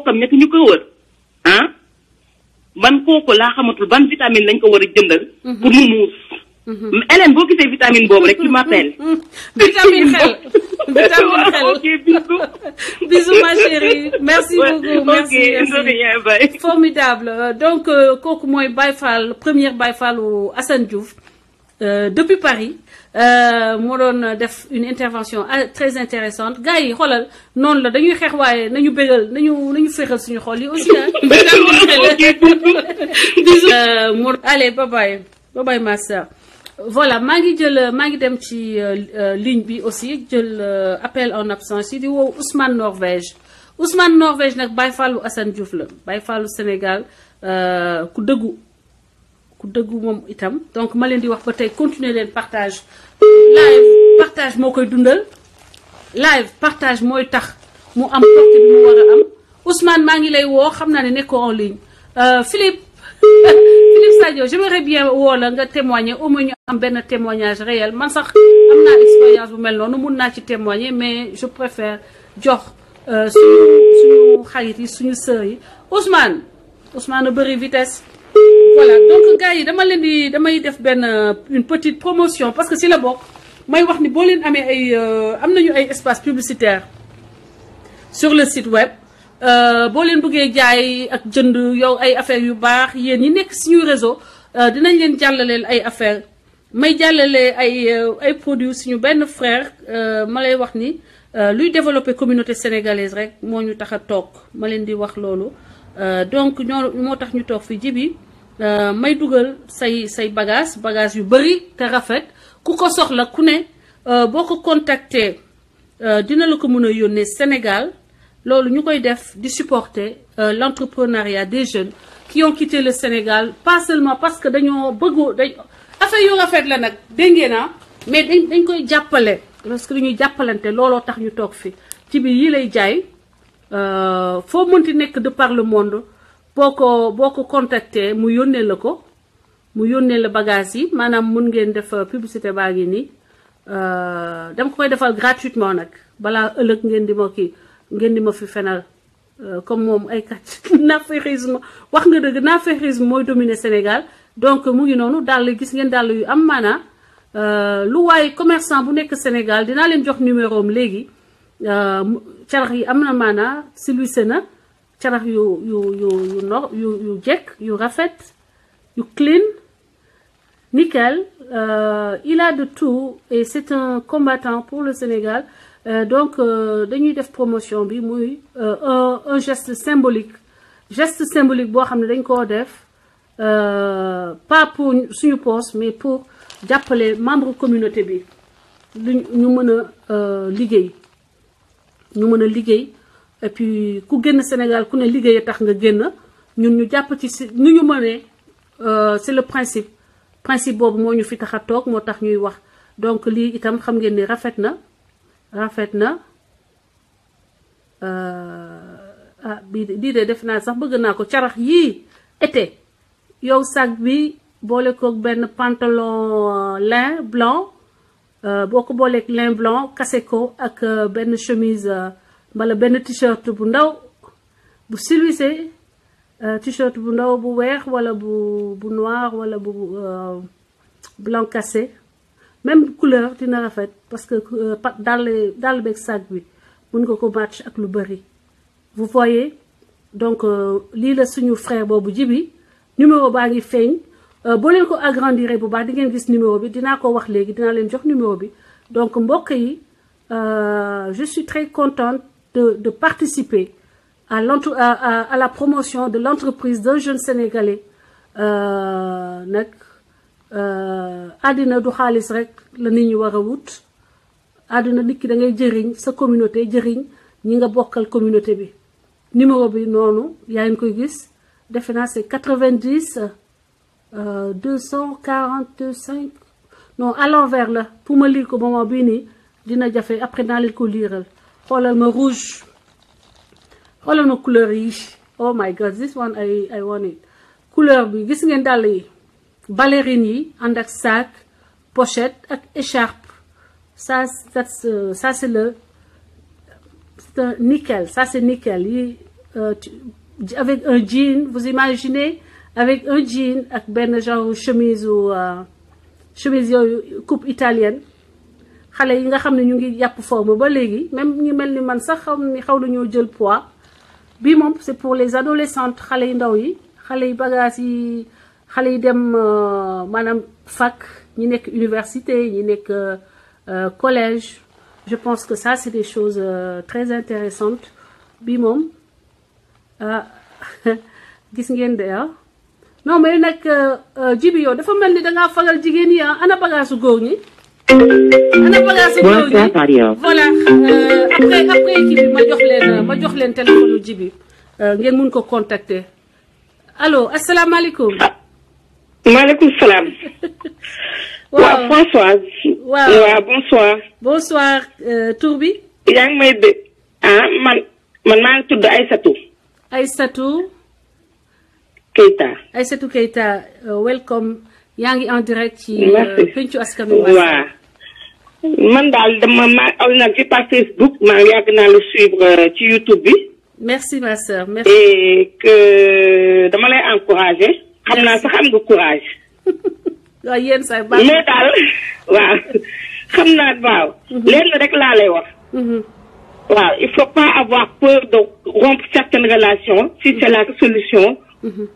comme nekk ñu ko wër ah ban kooku laa xamatul ban vitamine lañ ko war a jëndal pour mu muus Hélène boo gisee vitamine boobu rek tu m'appelles vitamine xel vitamine xel ok bisous bisous ma chérie merci beaucoup merci merci formidable donc kooku mooy Baye Fall première Baye Fallu Assane Diouf depuis Paris moo doon def une intervention très intéressante gars yi xoolal noonu la dañuy xeex waaye nañu bégal nañu féexal suñu xol yi aussi bisous allez bye bye ma sœur voilà maa ngi dem ci ligne bi aussi jël appel en absence yi di woow Ousmane Norvège nag Baye Fallu Assane Diouf la Baye Fallu Sénégal ku dëggu moom itam donc ma leen di wax ba tey continuer leen partage moo koy dundal live partage mooy tax mu am porte bi mu war a am Ousmane maa ngi lay woo xam naa ne nekkoo en ligne Philippe Sadio j'aimerais bien woo la nga témoigner au moins ñu am benn témoignage réel man sax am naa expérience bu mel noonu mun naa ci témoigner mais je préfère jox suñu xarit yi suñu sœur yi Ousmane a bëri vitesse. Voilà donc gars yi damay def une petite promotion parce que si la bokk may wax ni boo leen amee am nañu ay espace publicitaire sur le site web boo leen bëggee jaay ak jënd yow ay affaires yu baax yéen ñi nekk suñu réseau dinañ leen jàllaleel ay affaires may jàllale ay produits suñu benn frère ma lay wax ni luy développer communauté sénégalaise rek moo ñu tax a toog ma leen di wax loolu donc moo tax ñu toog fi Jibi may dugal say bagage yu bari te rafet ku ko soxla ku ne boo ko contacter dina la ko mën a yónnee Sénégal loolu ñu koy def di supporter l'entrepreneuriat des jeunes qui ont quitté le Sénégal pas seulement parce que dañoo affaire yu rafet la nag dégg ngeen mais dañ koy jàppale parce que dañuy jàppalante looloo tax ñu toog fi ci biir yi lay jaay foo mënti nekk de par le monde boo ko contacter mu yónnee la bagage yi maanaam mun ngeen def publicité baa ngi nii dama koy defal gratuitement nag balaa ëllëg ngeen di ma fi fenal comme moom ay kàcc naaféqisme wax nga dëgg naaféqisme mooy dominer Sénégal donc mu ngi noonu dàll gis ngeen dàll yu am maanaa lu waaye commerçant bu nekk Sénégal dinaa leen jox numéro am léegi carax yi am na maanaa silwise na carax yu jekk yu rafet yu clean nickel il a de tout et c'est un combattant pour le Sénégal donc dañuy def promotion bi muy un geste symbolique boo xam ne dañ koo def pas pour suñu poste mais pour jàppale membre communauté bi ñu mën a liggéey et puis ku génn Sénégal ku ne liggéey tax nga génn ñun ñu jàpp ci si nu ñu mënee c'est le principe boobu moo ñu fi tax a toog moo tax ñuy wax donc lii itam xam ngeen ni rafet na bii de def naa sax bëgg naa ko carax yii été yow sac bi boole koog benn pantalon lin blanc boo ko booleeg lin blanc kase ko ak benn chemise wala benn t-shirt bu ndaw bu silwise t-shirt bu ndaw bu weex wala bu noir wala bu blanc cassé même couleur dina rafet parce que dàll beeg sac bi mun nga ko match ak lu bari vous voyez donc lii la suñu frère boobu Jibi numéro baa ngi feeñ boo leen ko agrandir bu baax di ngeen gis numéro bi dinaa ko wax léegi dinaa leen jox numéro bi donc mbokk yi je suis très contente de participer à la promotion de l'entreprise d'un jeune Sénégalais nag àddina du xaalis rek la nit ñi war a wut àddina nit ki da ngay jëriñ sa communauté jëriñ ñi nga bokkal communauté bi numéro bi noonu yaa ngi koy gis defe naa c'est 90 245 non à l'envers la pour ma lire ko moment bii nii dina jafe après naa leen ko liiral xoolal ma rouge xoolal ma couleur yi oh my god this one I want it couleur bi gis ngeen dàll yi ballerine yi ànd ak sac pochette ak écharpe ça c'est le c'est un nickel ça c'est nickel yi avec un jean, vous imaginez, avec un jean ak benn genre chemise ou chemise yooyu coupe italienne xale yi nga xam ne ñu ngi yàpp forme ba léegi même ñu mel ni man sax xaw nañoo jël poids bii moom c'est pour les adolescentes xale yi ndaw yi xale yi bagages yi xale yi dem maanaam fac ñi nekk université ñi nekk collège je pense que ça c'est des choses très intéressantes bii moom gis ngeen de non mais nag Djiby yow dafa mel ni dangaa fagal jigéen yi ana bagaasu góor ñi ana bagaasu góor ñi voilà après kii bi ma jox leen téléphone Djiby ngeen mun ko contacter allo asalaamaaleykum. maaleykum salaam. waaw Françoise. waaw bonsoir. bonsoir tur bi. yaa ngi may dégg man maa ngi tudd Aïssatou. Aïssatou Keita welcome yaa ngi en direct ci pencu askan wi. waaw man daal dama ci par Facebook maa ngi yàgg naa la suivre ci YouTube bi. merci ma sœur merci. et que dama lay encourager. xam naa sax am nga courage. waaw yéen say baax mais daal waaw xam naa waaw. lenn rek laa lay wax. waaw il faut pas avoir peur de rompre certaines relations si c'est la solution.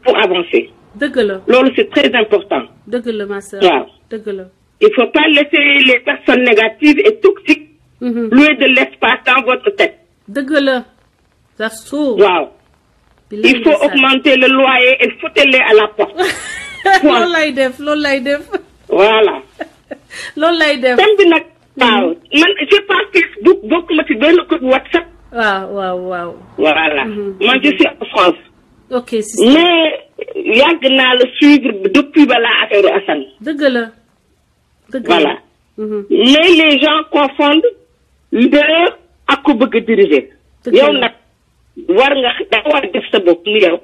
pour avancer. dëgg la loolu c'est très important. dëgg la ma sœur. waaw dëgg la. il faut pas laisser les personnes négatives et toxiques. louer de l'espace dans votre tête. dëgg la. that's true. waaw. il faut augmenter le loyer et foutre-les à la porte. loolu lay def. voilà. loolu lay def. thème bi nag. waaw man j'ai pas Facebook bokk ma ci benn groupe WhatsApp. waaw. voilà. moi je suis en France. ok c'est ça. mais yàgg naa la suivre depuis balaa affaire Assane. dëgg la. voilà. mais les gens confondent leader ak ko bëgg a diriger. yow nag war nga da war a def sa bopp ni yow.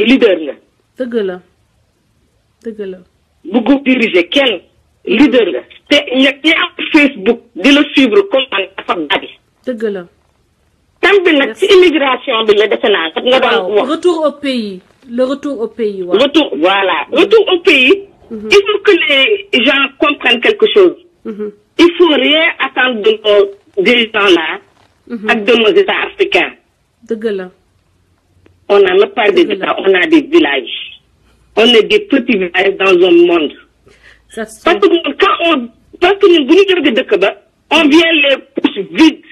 leader nga. dëgg la. bëggu diriger kenn leader nga. te ñi am Facebook di la suivre comme man dafa bari. dëgg la. tam bi nag ci immigration bi la defe naa nga doon wax. retour au pays. le retour au pays waaw. retour au pays. il faut que les gens comprennent quelque chose. il faut rien attendre de nos dirigeants là. ak de nos États africains. dëgg la. on n'a même pas des États, on a des villages. On est des petits villages dans un monde. Parce que ñun bu ñu jógee dëkk ba on vient les poches vides.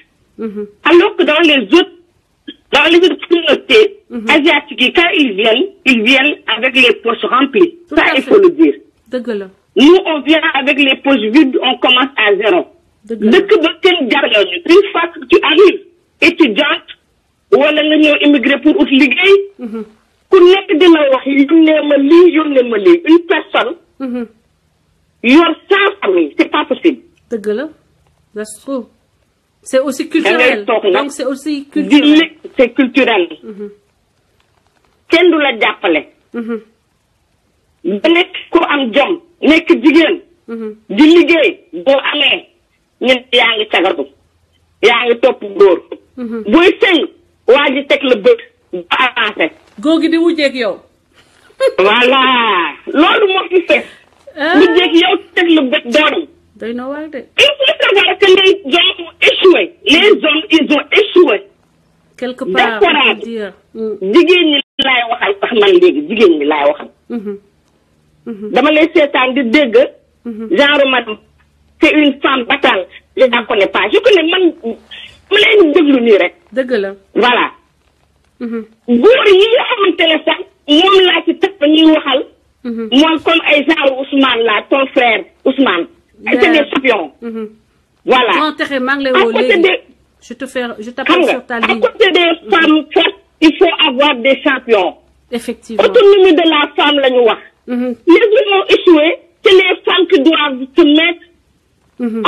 Alors que dans les autres communautés asiatiques yi quand ils viennent avec les poches remplies. Ça il faut le dire. dëgg la. Nous on vient avec les poches vides, on commence à zéro. dëkk ba kenn jàppale ñu. Une fois que tu arrives étudiante wala nga ñëw immigré pour ut liggéey. ku nekk dina wax yónnee ma lii une personne. yor 100 familles c'est pas possible. dëgg la that's true. c'est aussi culturel donc c'est aussi culturel. c'est culturel. kenn du la jàppale. ba nekk ku am jom nekk jigéen. di liggéey boo amee ñun yaa ngi cagatu yaa ngi topp góor. booy sëy waa ji teg la bët ba avancé. góor gi di wujjeeg yow. voilà loolu moo fi fekk. wujjeeg yow teg la bët doon. doy na waar de. il faut savoir que les hommes ont échoué. les hommes ils ont échoué. quelque part on peut dire. jigéen ñi laay waxal sax man léegi jigéen ñi laay waxal. dama lay seetaan di dégg. genre madame c'est une femme battante. je la connais pas je connais man ma leen déglu nii rek. dëgg la. voilà. góor yi nga xamante ne sax moom laa ci teg ba ñuy waxal. mooy comme ay genre Ousmane là ton frère Ousmane. c'est des champions. voilà. non texe maa ngi lay woo léegi je t'appelle sur ta ligne. à côté des femmes fortes il faut avoir des champions. effectivement autonomie de la femme la ñu wax. les hommes ont échoué c'est les femmes qui doivent se mettre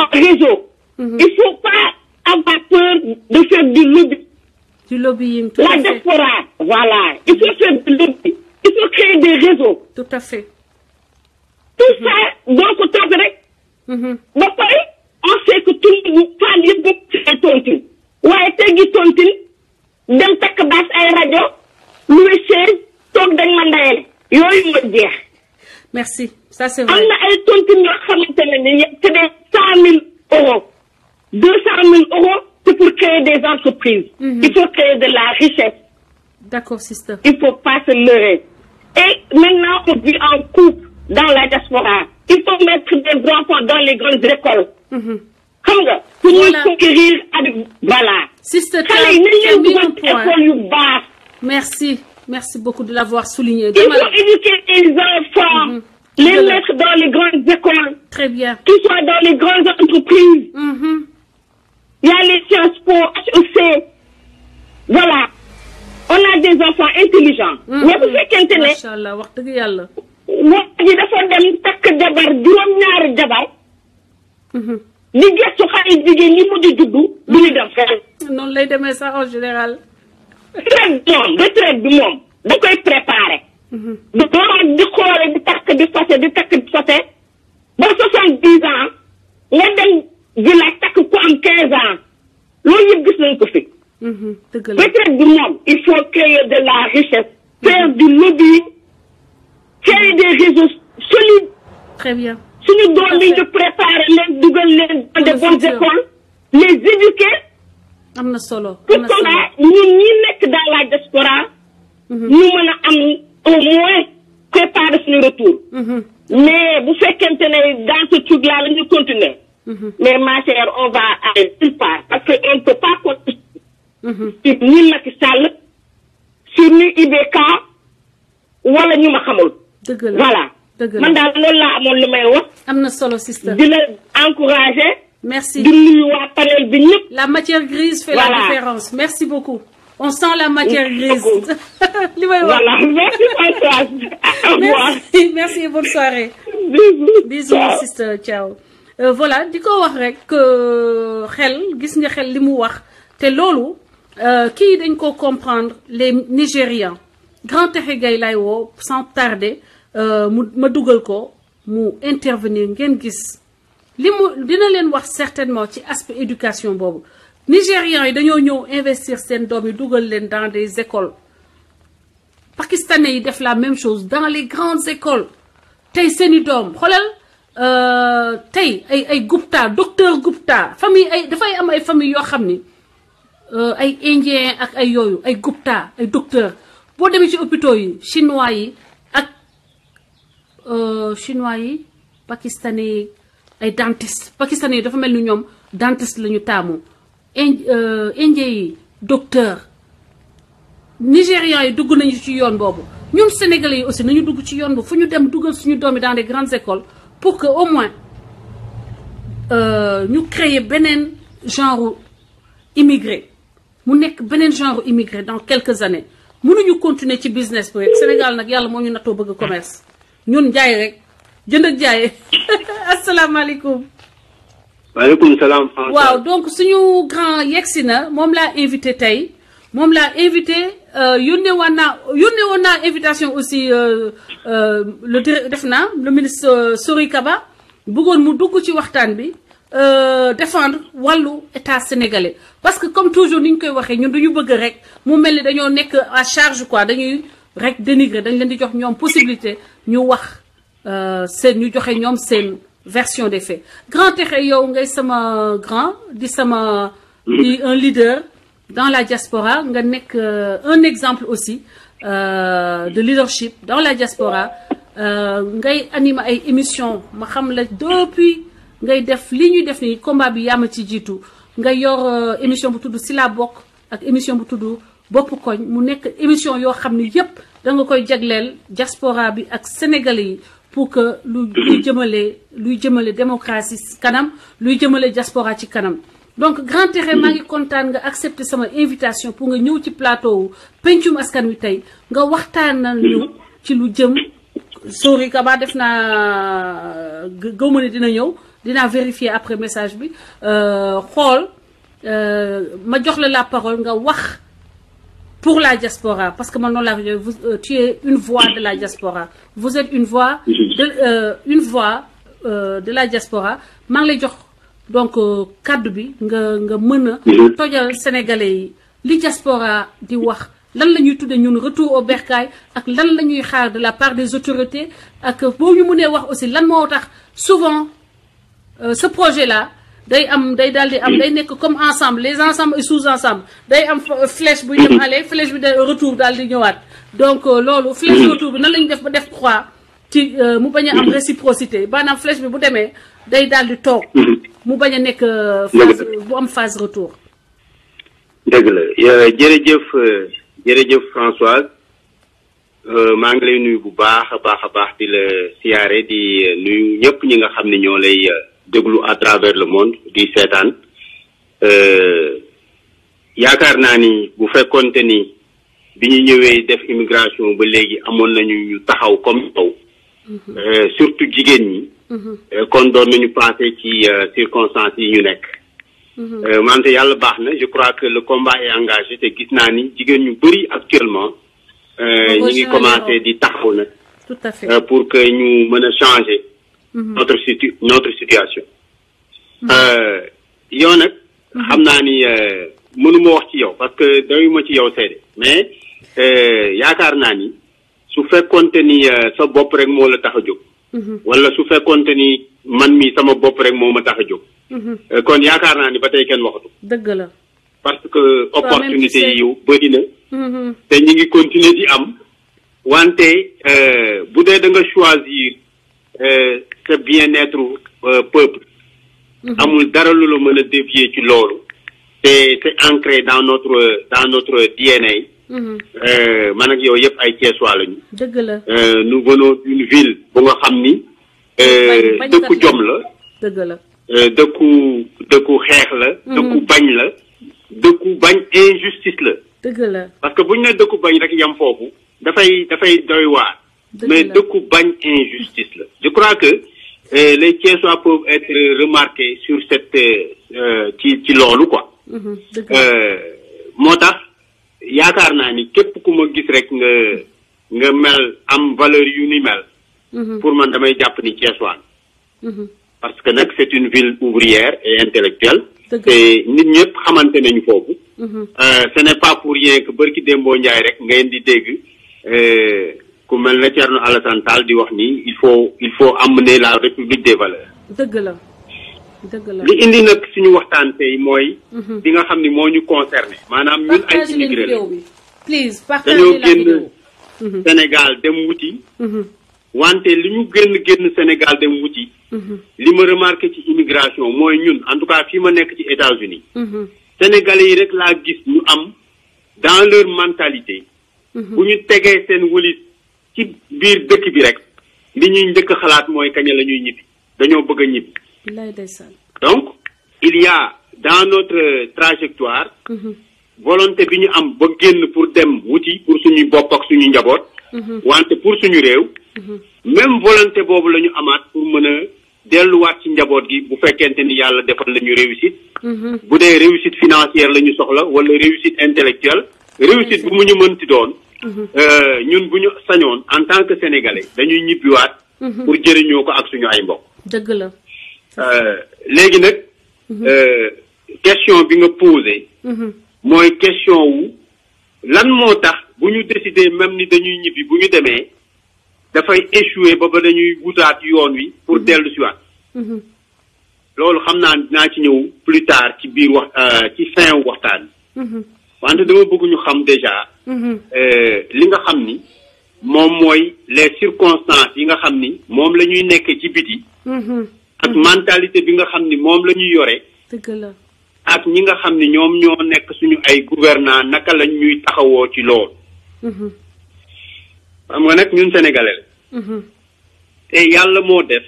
en réseau. il faut pas avoir peur de faire du lobby. du lobbying tout à fait. La diaspora, voilà. Il faut faire du lobby. Il faut créer des réseaux. Tout à fait. Tout ça, donc, ba pare, on sait que tout le monde, femmes yëpp bokk ci ay tontine. waaye tey gi tontine dem takk baas ay rajo loué chaise toog dañ ma ndayale yooyu ma jeex. merci ça c'est vrai. am na ay tontine yoo xamante ne c'est des 100 000 euros 200 000 euros c'est pour créer des entreprises. Il faut créer de la richesse. D'accord, sister. Il faut pas se leurrer. Et maintenant on vit en couple dans la diaspora. Il faut mettre des enfants dans les grandes écoles. Xam nga pour ñu conquérir avec voilà. Sister, xale yi nañ leen dugal école yu baax. Merci beaucoup de l'avoir souligné. Il faut éduquer les enfants, les mettre dans les grandes écoles. Très bien. Qu'ils soient dans les grandes entreprises. Il y a les Sciences Po, HEC. Voilà. On a des enfants intelligents. Mais bu fekkente ne. Machallah, wax dëgg yàlla. wax ji dafa dem takk jabar juróom-ñaari jabar. di gëstu xale jigéen ñi mujj juddu. du ñu dem fenn. noonu lay demee sax en général. retraite bi moom da koy préparer. di xoole di takk di fase ba 70 ans nga dem village takk ku am 15 ans loolu yëpp gis nañ ko fi. retraite bi moom il faut créer de la richesse. faire du lobbying. créer des réseaux solides. Très bien. suñu doom yi ñu préparer leen dugal leen dans de bonnes écoles les éduquer. am na solo pour que ñun ñi nekk dans la diaspora. ñu mën a am au moins préparer suñu retour. mais bu fekkente ne dans ce truc là la ñu continuer. mais ma chère on va aller nulle part parce que on ne peut pas continuer. sur ni Macky Sall sur ni IBK wala ñu ma xamul. dëgg la voilà. man daal loolu laa amoon lu may wax. am na solo sister. di la encourager. merci di nuyu waa panel bi ñëpp. la matière grise fait la différence. merci beaucoup. on sent la matière grise. li may wax voilà merci Françoise. au revoir. merci et bonne soirée. bisous sister ciao. voilà di ko wax rek xel gis nga xel li mu wax te loolu kii dañ ko comprendre les Nigérians Grand Texe Gaye lay woo sans tarder. ma dugal ko mu intervenir ngeen gis li mu dina leen wax certainement ci aspect éducation boobu Nigérians yi dañoo ñëw investir seen doom yi dugal leen dans des écoles pakistanais yi def la même chose dans les grandes écoles tey seeni doom xoolal tey ay Gupta docteur Gupta famille ay dafay am ay famille yoo xam ni ay indien ak ay yooyu ay Gupta ay docteur boo demee ci hôpitaux yi chinois yi chinois yi pakistanais yi ay dentiste pakistanais yi dafa mel ni ñoom dentiste la ñu taamu indien yi docteur nigérians yi dugg nañu ci yoon boobu ñun sénégalais yi aussi nañu dugg ci yoon boobu fu ñu dem duggal suñu doom yi dans des grandes écoles pour que au moins ñu créer beneen genre immigré mu nekk beneen genre immigré dans quelques années mënuñu continuer ci business bi rek Sénégal nag yàlla moo ñu nattoo bëgg commerce ñun jaay rek jënd ak jaay asalaamaaleykum. waaleykum salaam. waaw donc suñu grand yegsi na moom laa invité tey moom laa invité yónnee woon naa invitation aussi le ministre Sori Kaba bëggoon mu dugg ci waxtaan bi défendre wàllu état sénégalais parce que comme toujours ni ñu koy waxee ñun duñu bëgg rek mu mel ni dañoo nekk à charge quoi dañuy rek dénigrer dañ leen di jox ñoom possibilité ñu wax seen ñu joxe ñoom seen version des faits Grand Texe yow ngay sama grand di sama di un leader dans la diaspora nga nekk un exemple aussi de leadership dans la diaspora ngay animer ay émission ma xam la depuis ngay def li ñuy def ni combat bi yaa ma ci jiitu nga yor émission bu tudd si la bokk ak émission bu tudd bopp koñ mu nekk émission yoo xam ni yépp da nga koy jagleel diaspora bi ak sénégalais yi pour que luy jëmale démocratie kanam luy jëmale diaspora ci kanam donc Grand Texe maa ngi kontaan nga accepter sama invitation pour nga ñëw ci plateau pencum askan wi tey nga waxtaanal ñu ci lu jëm Sori Kaba def naa gëwma ne dina ñëw dinaa vérifier après message bi xool ma jox la parole nga wax pour la diaspora parce que man noonu laa ko tu es une voix de la diaspora vous êtes une voix de la diaspora maa ngi lay jox donc kaddu bi nga mën a tojal sénégalais yi li diaspora di wax lan la ñuy tudde ñun retour au bercail ak lan la ñuy xaar de la part des autorités ak boo ñu mënee wax aussi lan moo tax souvent ce projet là day daal di am day nekk comme ensemble les ensembles et sous-ensemble day am flèche buy dem aller flèche bi de retour daal di ñëwaat donc loolu flèche retour bi nan la ñuy def ba def croix ci mu bañ a am réciprocité maanaam flèche bi bu demee day daal di toog mu bañ a nekk phase bu am phase retour. dëgg la jërëjëf Françoise maa ngi lay nuyu bu baax a baax di la siyaare di nuyu ñëpp ñi nga xam ne ñoo lay déglu à travers le monde di seetaan yaakaar naa ni bu fekkonte ni bi ñu ñëwee def immigration ba léegi amoon nañu ñu taxaw comme yow surtout jigéen ñi kon doon nañu passé ci circonstances yi ñu nekk wante yàlla baax na je crois que le combat est engagé te gis naa ni jigéen ñu bëri actuellement ñi ngi commencé di taxaw nag tout à fait pour que ñu mën a changer notre situation yow nag xam naa ni mënuma wax ci yow parce que dayuma ci yow seede mais yaakaar naa ni su fekkonte ni sa bopp rek moo la tax a jóg wala su fekkonte ni man mi sama bopp rek moo ma tax a jóg kon yaakaar naa ni ba tey kenn waxatu dëgg la parce que opportunité yi bëri na te ñi ngi continuer di am wante bu dee da nga choisir sa bien-être peuple amul dara lu la mën a dévier ci loolu te c'est ancré dans notre DNA man ak yow yëpp ay Thiessois lañu dëgg la nous venons d'une ville bu nga xam ni dëkku jom la dëgg la dëkku xeex la dëkku bañ la dëkku bañ injustice la dëgg la parce que bu ñu ne dëkku bañ rek yam foofu dafay doy waar mais dëkku bañ injustice la je crois que les Thiessois peuvent être remarqués sur cette ci loolu quoi moo tax yaakaar naa ni képp ku ma gis rek nga mel am valeur yu ni mel pour man damay jàpp ni Thiessois parce que nag c'est une ville ouvrière et intellectuelle te nit ñëpp xamante nañu foofu ce n'est pas pour rien que bërki Dembo Ndiaye rek ngeen di dégg ku mel na Thierno Alassane Tall di wax ni il faut amener la République des valeurs dëgg la dëgg la li indi nag suñu waxtaan tey mooy di nga xam ni moo ñu concerné maanaam ñun ay immigré la dañoo génn Sénégal dem wuti wante li ñu génn Sénégal dem wuti li ma remarqué ci immigration mooy ñun en tout cas fii ma nekk ci États-Unis Sénégalais yi rek laa gis ñu am dans leur mentalité bu ñu tegee seen wëlis ci biir dëkk bi rek li ñuy njëkk xalaat mooy kañ la ñuy ñibbi dañoo bëgg a ñibbi donc il y a dans notre trajectoire volonté bi ñu am ba génn pour dem wuti pour suñu bopp ak suñu njaboot wante pour suñu réew même volonté boobu la ñu amaat pour mën a delluwaat ci njaboot gi bu fekkente ni yàlla defal la ñu réussite bu dee réussite financière la ñu soxla wala réussite intellectuelle réussite bu mu ñu mënti doon ñun bu ñu sañoon en tant que sénégalais dañuy ñibbiwaat pour jëriñoo ko ak suñu ay mbokk dëgg la léegi nag question bi nga posé mooy question wu lan moo tax bu ñu décider même ni dañuy ñibbi bu ñu demee dafay échouer ba dañuy wutaat yoon wi pour dellu si waat loolu xam naa dinaa ci ñëw plus tard ci biir ci fin waxtaan wante dama bëgg ñu xam déjà li nga xam ni moom mooy les circonstances yi nga xam ni moom la ñuy nekk ci biti ak mentalité bi nga xam ni moom la ñuy yore ak ñi nga xam ni ñoom ñoo nekk suñu ay gouvernants naka lañ ñuy taxawoo ci loolu xam nga nag ñun sénégalais te yàlla moo def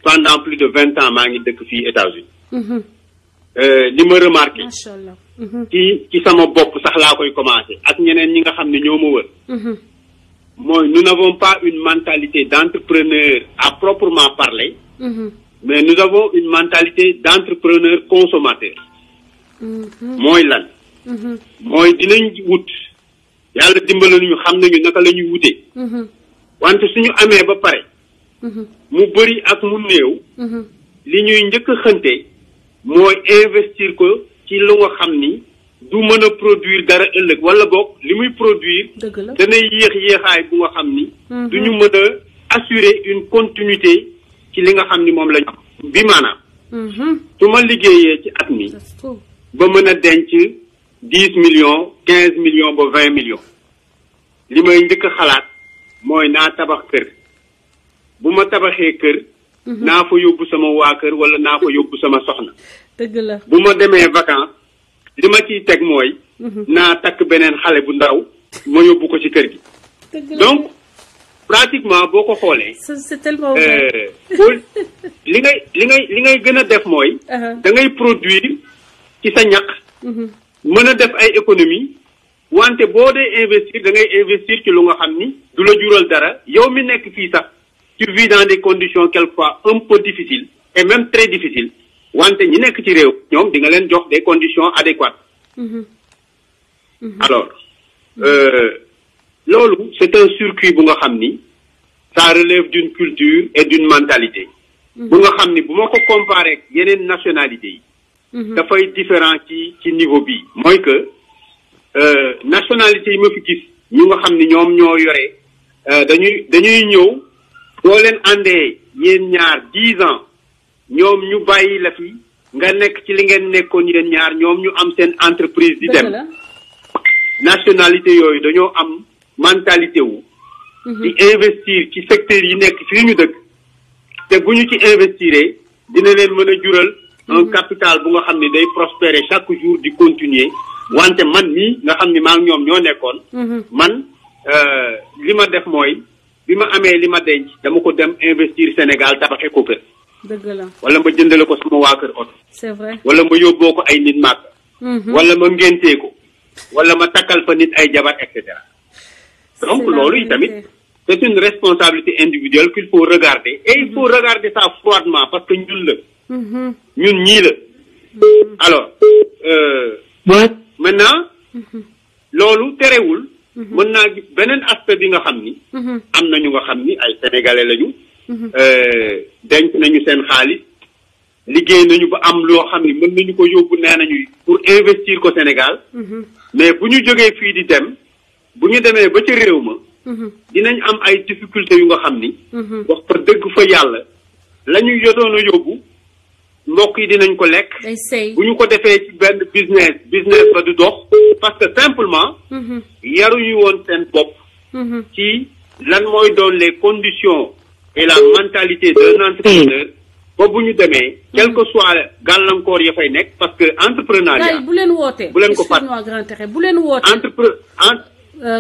pendant plus de 20 ans maa ngi dëkk fii États-Unis li ma remarqué ci sama bopp sax laa koy commencé ak ñeneen ñi nga xam ne ñoo ma wër mooy nous n'avons pas une mentalité d'entrepreneur à proprement parler mais nous avons une mentalité d'entrepreneur consommateur mooy lan mooy dinañ wut yàlla dimbali ñu xam nañu naka la ñuy wute wante suñu amee ba pare mu bëri ak mu néew li ñuy njëkk a xënte mooy investir ko ci lu nga xam ni du mën a produire dara ëllëg wala boog li muy produire danay yéexaay bu nga xam ni du ñu mën a assurer une continuité ci li nga xam ni moom la ñu am bi maanaam su ma liggéeyee ci at mi ba mën a denc 10 millions 15 millions ba 20 millions li may njëkk a xalaat mooy naa tabax kër bu ma tabaxee kër naa fa yóbbu sama waa kër wala naa fa yóbbu sama soxna dëgg la bu ma demee vacances li ma ciy teg mooy naa takk beneen xale bu ndaw ma yóbbu ko ci kër gi donc pratiquement boo ko xoolee c'est tellement li ngay gën a def mooy da ngay produire ci sa ñaq mën a def ay économie wante boo dee investir da ngay investir ci lu nga xam ni du la jural dara yow mi nekk fii sax tu vis dans des conditions quelquefois un peu difficiles et même très difficiles wante ñi nekk ci réew ñoom di nga leen jox des conditions adéquates alors loolu c'est un circuit bu nga xam ni ça relève d'une culture et d'une mentalité bu nga xam ni bu ma ko comparé ak yeneen nationalités yi dafay différent ci niveau bi mooy que nationalité yi ma fi gis ñu nga xam ni ñoom ñoo yore dañuy ñëw boo leen àndee yéen ñaar 10 ans ñoom ñu bàyyi la fi nga nekk ci li ngeen nekkoon yéen ñaar ñoom ñu am seen entreprise di dem nationalité yooyu dañoo am mentalité wu di investir ci secteur yi nekk fii ñu dëkk te bu ñu ci investiree dina leen mën a jural un capital bu nga xam ne day prospérer chaque jour di continuer wante man nii nga xam ne maa ngi ñoom ñoo nekkoon man li ma def mooy bi ma amee li ma denc dama ko dem investir Sénégal tabaxee ko kër dëgg la wala ma jëndale ko sama waa kër oto c'est vrai wala ma yóbboo ko ay nit màgg wala ma ngéntee ko wala ma takkal fa nit ay jabar et cetera donc loolu yi tamit c'est une responsabilité individuelle qu'il faut regarder et il faut regarder ça froidement parce que ñun la ñun ñii la alors maintenant loolu terewul mën naa gis beneen aspect bi nga xam ni am na ñu nga xam ni ay sénégalais lañu denc nañu seen xaalis liggéey nañu ba am loo xam ni mën nañu ko yóbbu nee nañu pour investir ko Sénégal mais bu ñu jógee fii di dem bu ñu demee ba ca réew ma dinañ am ay difficultés yu nga xam ni wax fa dëgg fa yàlla la ñu yotoon a yóbbu mbokk yi dinañ ko lekk bu ñu ko defee ci benn business ba du dox parce que simplement yaruñu woon seen bopp ci lan mooy doon les conditions et la mentalité d'un entrepreneur ba bu ñu demee quel que soit gàllankoor ya fay nekk parce que entrepreneuriat bu leen woote bu leen ko fàtte Grand Tékhé bu leen woote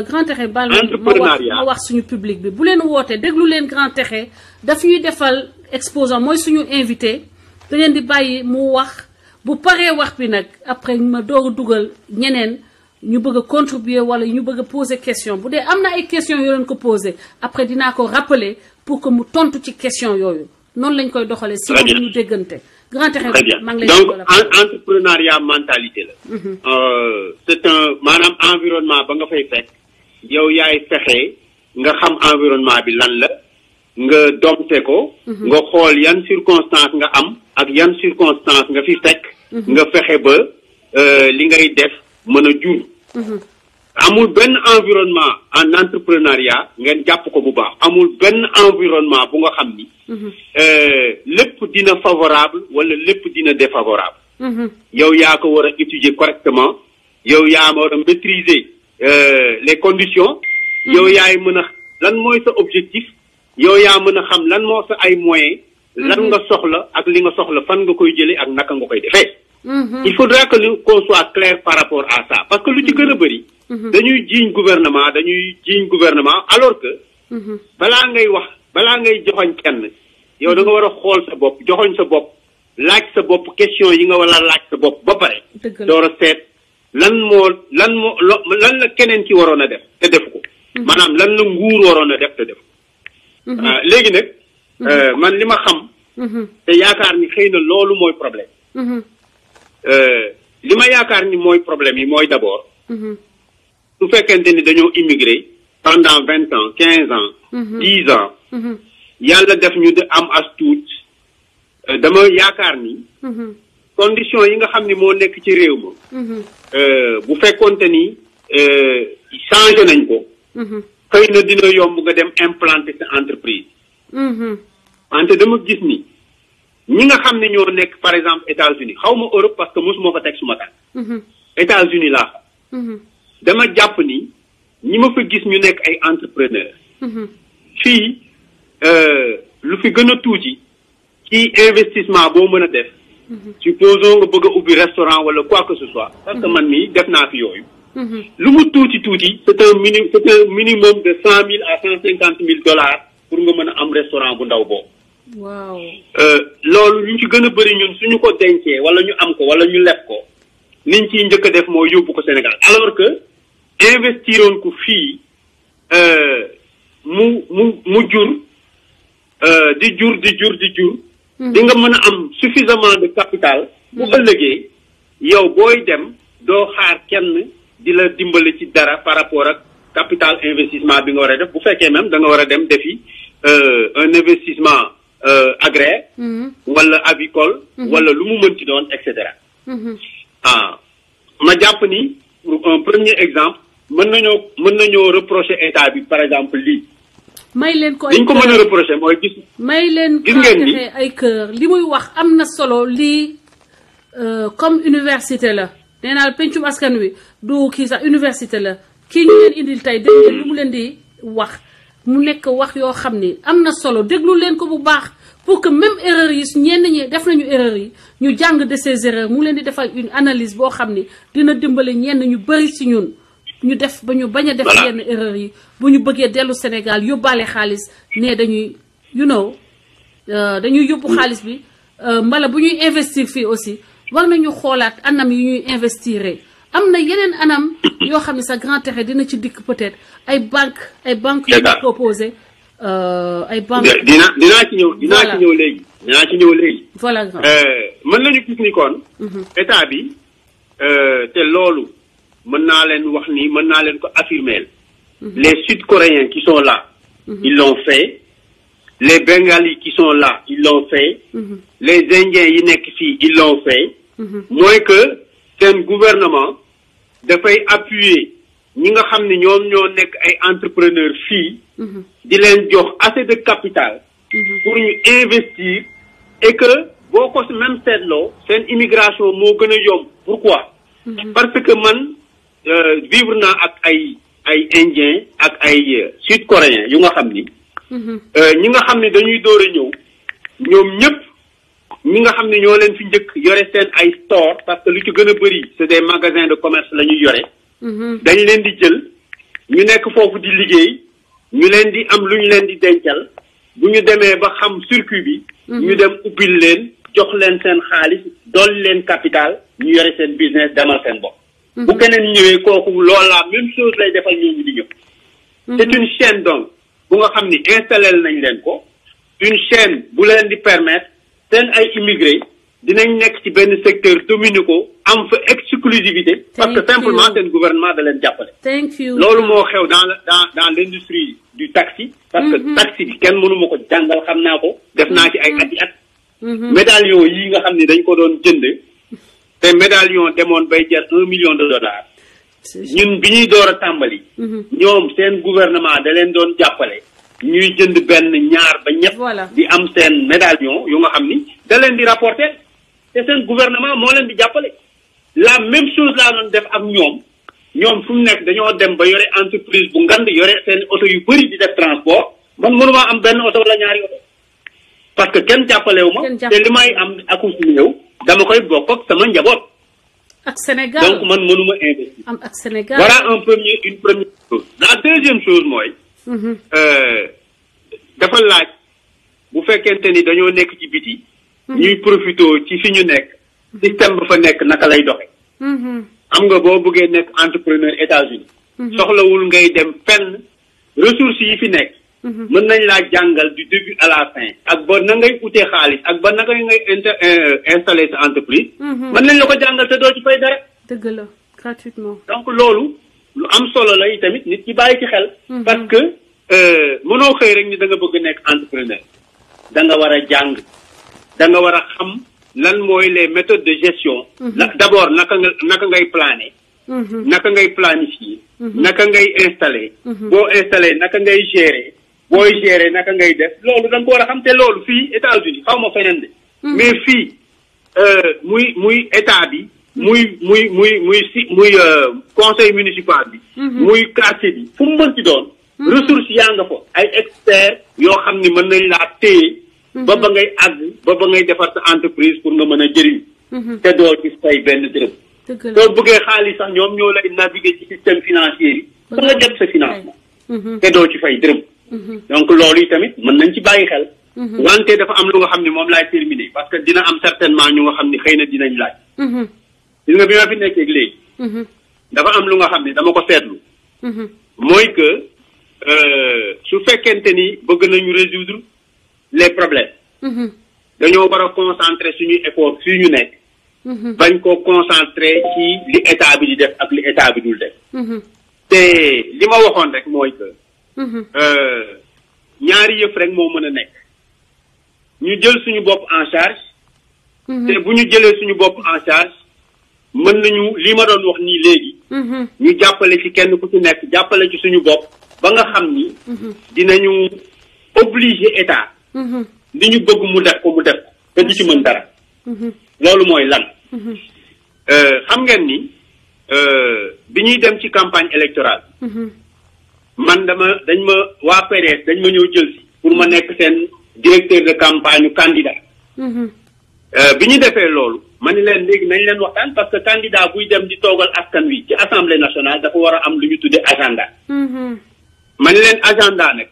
Grand Tékhé baal ma wax suñu public bi bu leen woote déglu leen Grand Tékhé daf ñuy defal exposant mooy suñu invité da ngeen di bàyyi mu wax bu paree wax bi nag après ma door a dugal ñeneen ñu bëgg a contribuer wala ñu bëgg a poser question bu dee am na ay questions yoo leen ko poser après dinaa ko rappeler pour que mu tontu ci question yooyu noonu lañ koy doxalee si ñu déggante Grand Tékhé maa ngi lay donc entrepreneuriat mentalité la c'est un maanaam environnement ba nga fay fekk yow yaay fexe nga xam environnement bi lan la nga domte ko nga xool yan circonstance nga am ak yan circonstance nga fi fekk nga fexe ba li ngay def mën a jur amul benn environnement en entrepreneuriat ngeen jàpp ko bu baax amul benn environnement bu nga xam ni lépp dina favorable wala lépp dina défavorable yow yaa ko war a étudier correctement yow yaa war a maîtriser les conditions yow yaay mën a lan mooy sa objectif yow yaa mën a xam lan moo sa ay moyens lan nga soxla ak li nga soxla fan nga koy jëlee ak naka nga koy defee il faudra que nous qu'on soit clair par rapport à ça parce que lu ci gën a bëri dañuy jiiñ gouvernement alors que balaa ngay joxoñ kenn yow da nga war a xool sa bopp joxoñ sa bopp laaj sa bopp question yi nga war a laaj sa bopp ba pare door a seet lan la keneen ki waroon a def te def ko maanaam lan la nguur waroon a def te def ko léegi nag man li ma xam te yaakaar ni xëy na loolu mooy problème li ma yaakaar ni mooy problème yi mooy d'abord su fekkente ni dañoo immigré pendant 20 ans 15 ans 10 ans yàlla def ñu de am as tuut dama yaakaar ni condition yi nga xam ni moo nekk ci réew ma bu fekkoonte ni changé nañ ko xëy na dina yomb nga dem implanter sa entreprise wante dama gis ni ñi nga xam ne ñoo nekk par exemple États-Unis xaw ma Europe parce que mosuma fa teg suma tànk États-Unis laa xam dama jàpp ni ñi ma fa gis ñu nekk ay entrepreneur fii lu fi gën a tuuti ci investissement boo mën a def supposons nga bëgg a ubbi restaurant wala quoi que ce soit parce que man mii def naa fi yooyu lu mu tuuti c'est un minimum de 100 000 à 150 000 dollars pour nga mën a am restaurant bu ndaw boobu waaw loolu ñu ci gën a bëri ñun suñu ko dencee wala ñu am ko wala ñu leb ko niñ ciy njëkk a def mooy yóbbu ko Sénégal alors que investiroon ko fii mu jur di jur di nga mën a am suffisamment de capital bu ëllëgee yow booy dem doo xaar kenn di la dimbali ci dara par rapport ak capital investissement bi nga war a def bu fekkee même da nga war a dem defi un investissement agraire wala avicole wala lu mu mënti doon et cetera ma jàpp ni pour un premier exemple mën nañoo reprocher état bi par exemple lii may leen ko liñ ko mën a reprocher mooy gis ngeen ni ay kër li muy wax am na solo lii comme université la nee naa pencum askan wi du kii sax université la kii ñu leen indil tey dégg ngeen lu mu leen di wax mu nekk wax yoo xam ni am na solo déglu leen ko bu baax pour que même erreur yi ñenn ñi def nañu erreur yi ñu jàng de ces erreurs mu leen di defal une analyse boo xam ni dina dimbale ñenn ñu bëri ci ñun ñu def ba ñu bañ a def yenn erreur yi bu ñu bëggee dellu Sénégal yóbbaale xaalis ne dañuy dañuy yóbbu xaalis bi mbala bu ñuy investir fii aussi war nañu xoolaat anam yi ñuy investir am na yeneen anam yoo xam ne sa grand terrain dina ci dikk peut-être ay banques yu ñu proposé ay banques dinaa ci ñëw léegi voilà mën nañu gis ni kon état bi te loolu mën naa leen ko affirmer les Sud-Coréens qui sont là ils l'ont fait les Bengalis qui sont là ils l'ont fait les Indiens yi nekk fii ils l'ont fait mooy que seen gouvernement dafay appuyer ñi nga xam ne ñoom ñoo nekk ay entrepreneurs fii di leen jox assez de capital pour ñu investir et que boo ko même seetloo seen immigration moo gën a yomb pourquoi parce que man vivre naa ak ay indiens ak ay sud-coréens yu nga xam ni ñi nga xam ne dañuy door a ñëw ñoom ñëpp ñi nga xam ne ñoo leen fi njëkk yore seen ay store parce que lu ci gën a bëri c'est des magasins de commerce la ñuy yore dañ leen di jël ñu nekk foofu di liggéey ñu leen di am lu ñu leen di dencal bu ñu demee ba xam circuit bi ñu dem ubbil leen jox leen seen xaalis dolli leen capital ñu yore seen business demal seen bopp bu keneen ñëwee kooku loolu la même chose lay defal ñooñu di ñëw c'est une chaîne donc bu nga xam ni installé nañ leen ko une chaîne bu leen di permettre seen ay immigré dinañ nekk ci benn secteur dominé ko am fa exclusivité parce que simplement seen gouvernement da leen jàppale loolu moo xew dans l'industrie du taxi parce que taxi bi kenn mënu ma ko jàngal xam naa ko def naa ci ay at médaillon yi nga xam ne dañ ko doon jënd te médaillon demoon bay jar $1 million ñun bi ñuy door a tàmbali ñoom seen gouvernement da leen doon jàppale ñuy jënd benn ñaar ba ñett di am seen médaillon yu nga xam ni da leen di rapporter te seen gouvernement moo leen di jàppale la même chose laa doon def ak ñoom fu mu nekk dañoo dem ba yore entreprise bu ngand yore seen oto yu bëri di def transport man mënuma am benn oto wala ñaari oto parce que kenn jàppalewu ma te li may am aku si ñëw dama koy bokk ak sama njaboot ak Sénégal donc man mënuma investir am ak Sénégal voilà une première chose la deuxième chose mooy dafa laaj bu fekkente ni dañoo nekk ci biti ñuy profité ci fi ñu nekk système ba fa nekk naka lay doxe xam nga boo bëggee nekk entrepreneur États-Unis soxlawul ngay dem fenn ressources yi fi nekk mën nañ laa jàngal du début à la fin ak ba na ngay utee xaalis ak ba naka ngay installer sa entreprise mën nañ la ko jàngal te doo ci fay dara dëgg la gratuitement donc loolu lu am solo la yi tamit nit ci bàyyi ci xel parce que mënoo xëy rek ni da nga bëgg nekk entrepreneur da nga war a jàng da nga war a xam lan mooy les méthodes de gestion. D'abord naka ngay planer. naka ngay planifier. naka ngay installer. boo installer naka ngay gérer. booy gérer naka ngay def loolu da nga ko war a xam te loolu fii États-Unis xaw ma feneen de. mais fii muy état bi. muy conseil municipal bi. muy quartier bi fu mu mën ci doon. ressources yaa nga fa ay experts yoo xam ni mën nañ laa téye. ba ngay àgg ba ngay defar sa entreprise pour nga mën a jëriñ. te doo ci fay benn dërëm. soo bëggee xaalis sax ñoom ñoo lay naviguer ci système financier yi. ba nga jot sa financement. te doo ci fay dërëm. donc loolu yi tamit mën nañ ci bàyyi xel. wante dafa am lu nga xam ne moom laay terminer parce que dina am certainement ñu nga xam ne xëy na dinañ laaj. gis nga bi ma fi nekkee léegi. dafa am lu nga xam ne dama ko seetlu. mooy que su fekkente ni bëgg nañu résoudre les problèmes. dañoo war a concentrer suñuy effort fii ñu nekk. bañ ko concentrer ci li état bi di def ak li état bi dul def. te li ma waxoon rek mooy que. ñaari yëf rek moo mën a nekk. ñu jël suñu bopp en charge. te bu ñu jëlee suñu bopp en charge mën nañu li ma doon wax nii léegi. ñu jàppale ci kenn ku ci nekk jàppale ci suñu bopp ba nga xam ni. dinañu obliger état. li ñu bëgg mu def ko te du ci mën dara. loolu mooy lan. xam ngeen ni bi ñuy dem ci campagne électorale. man waa PDS dañ ma ñëw jël si pour ma nekk seen directeur de campagne candidat. bi ñu defee loolu ma ni leen léegi nañ leen waxtaan parce que candidat buy dem di toogal askan wi ci assemblée nationale dafa war a am lu ñu tuddee agenda. ma ni leen agenda nag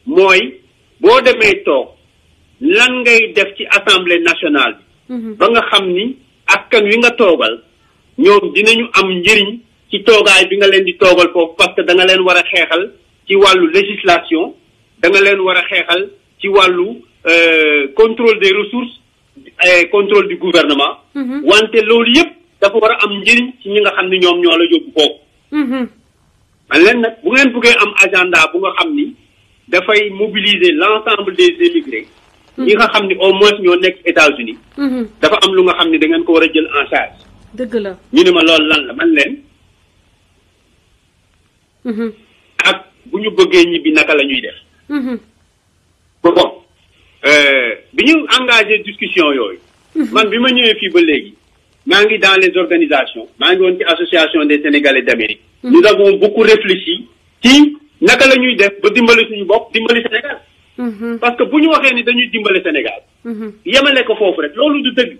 mooy boo demee toog lan ngay def ci assemblée nationale bi. ba nga xam ni askan wi nga toogal ñoom dinañu am njëriñ ci toogaay bi nga leen di toogal foofu parce que da nga leen war a xeexal ci wàllu législation da nga leen war a xeexal ci wàllu contrôle des ressources et contrôle du gouvernement. wante loolu yëpp dafa war a am njëriñ ci ñi nga xam ni ñoom ñoo la yóbbu foofu. man leen nag bu ngeen bëggee am agenda bu nga xam ni dafay mobiliser l'ensemble des émigrés. ñi nga xam ni au moins ñoo nekk États-Unis. dafa am lu nga xam ni da ngeen ko war a jël en charge. dëgg la ñu ne ma loolu lan la man leen. ak bu ñu bëggee ñibbi naka la ñuy def. bon bi ñu engagé discussion yooyu. man bi ma ñëwee fii ba léegi maa ngi dans les organisations maa ngi woon ci association des Sénégalais d'Amérique. nous avons beaucoup réfléchi ci naka la ñuy def ba dimbali suñu bopp dimbali Sénégal. parce que bu ñu waxee ni dañuy dimbali Sénégal. yemale ko foofu rek loolu du dëgg.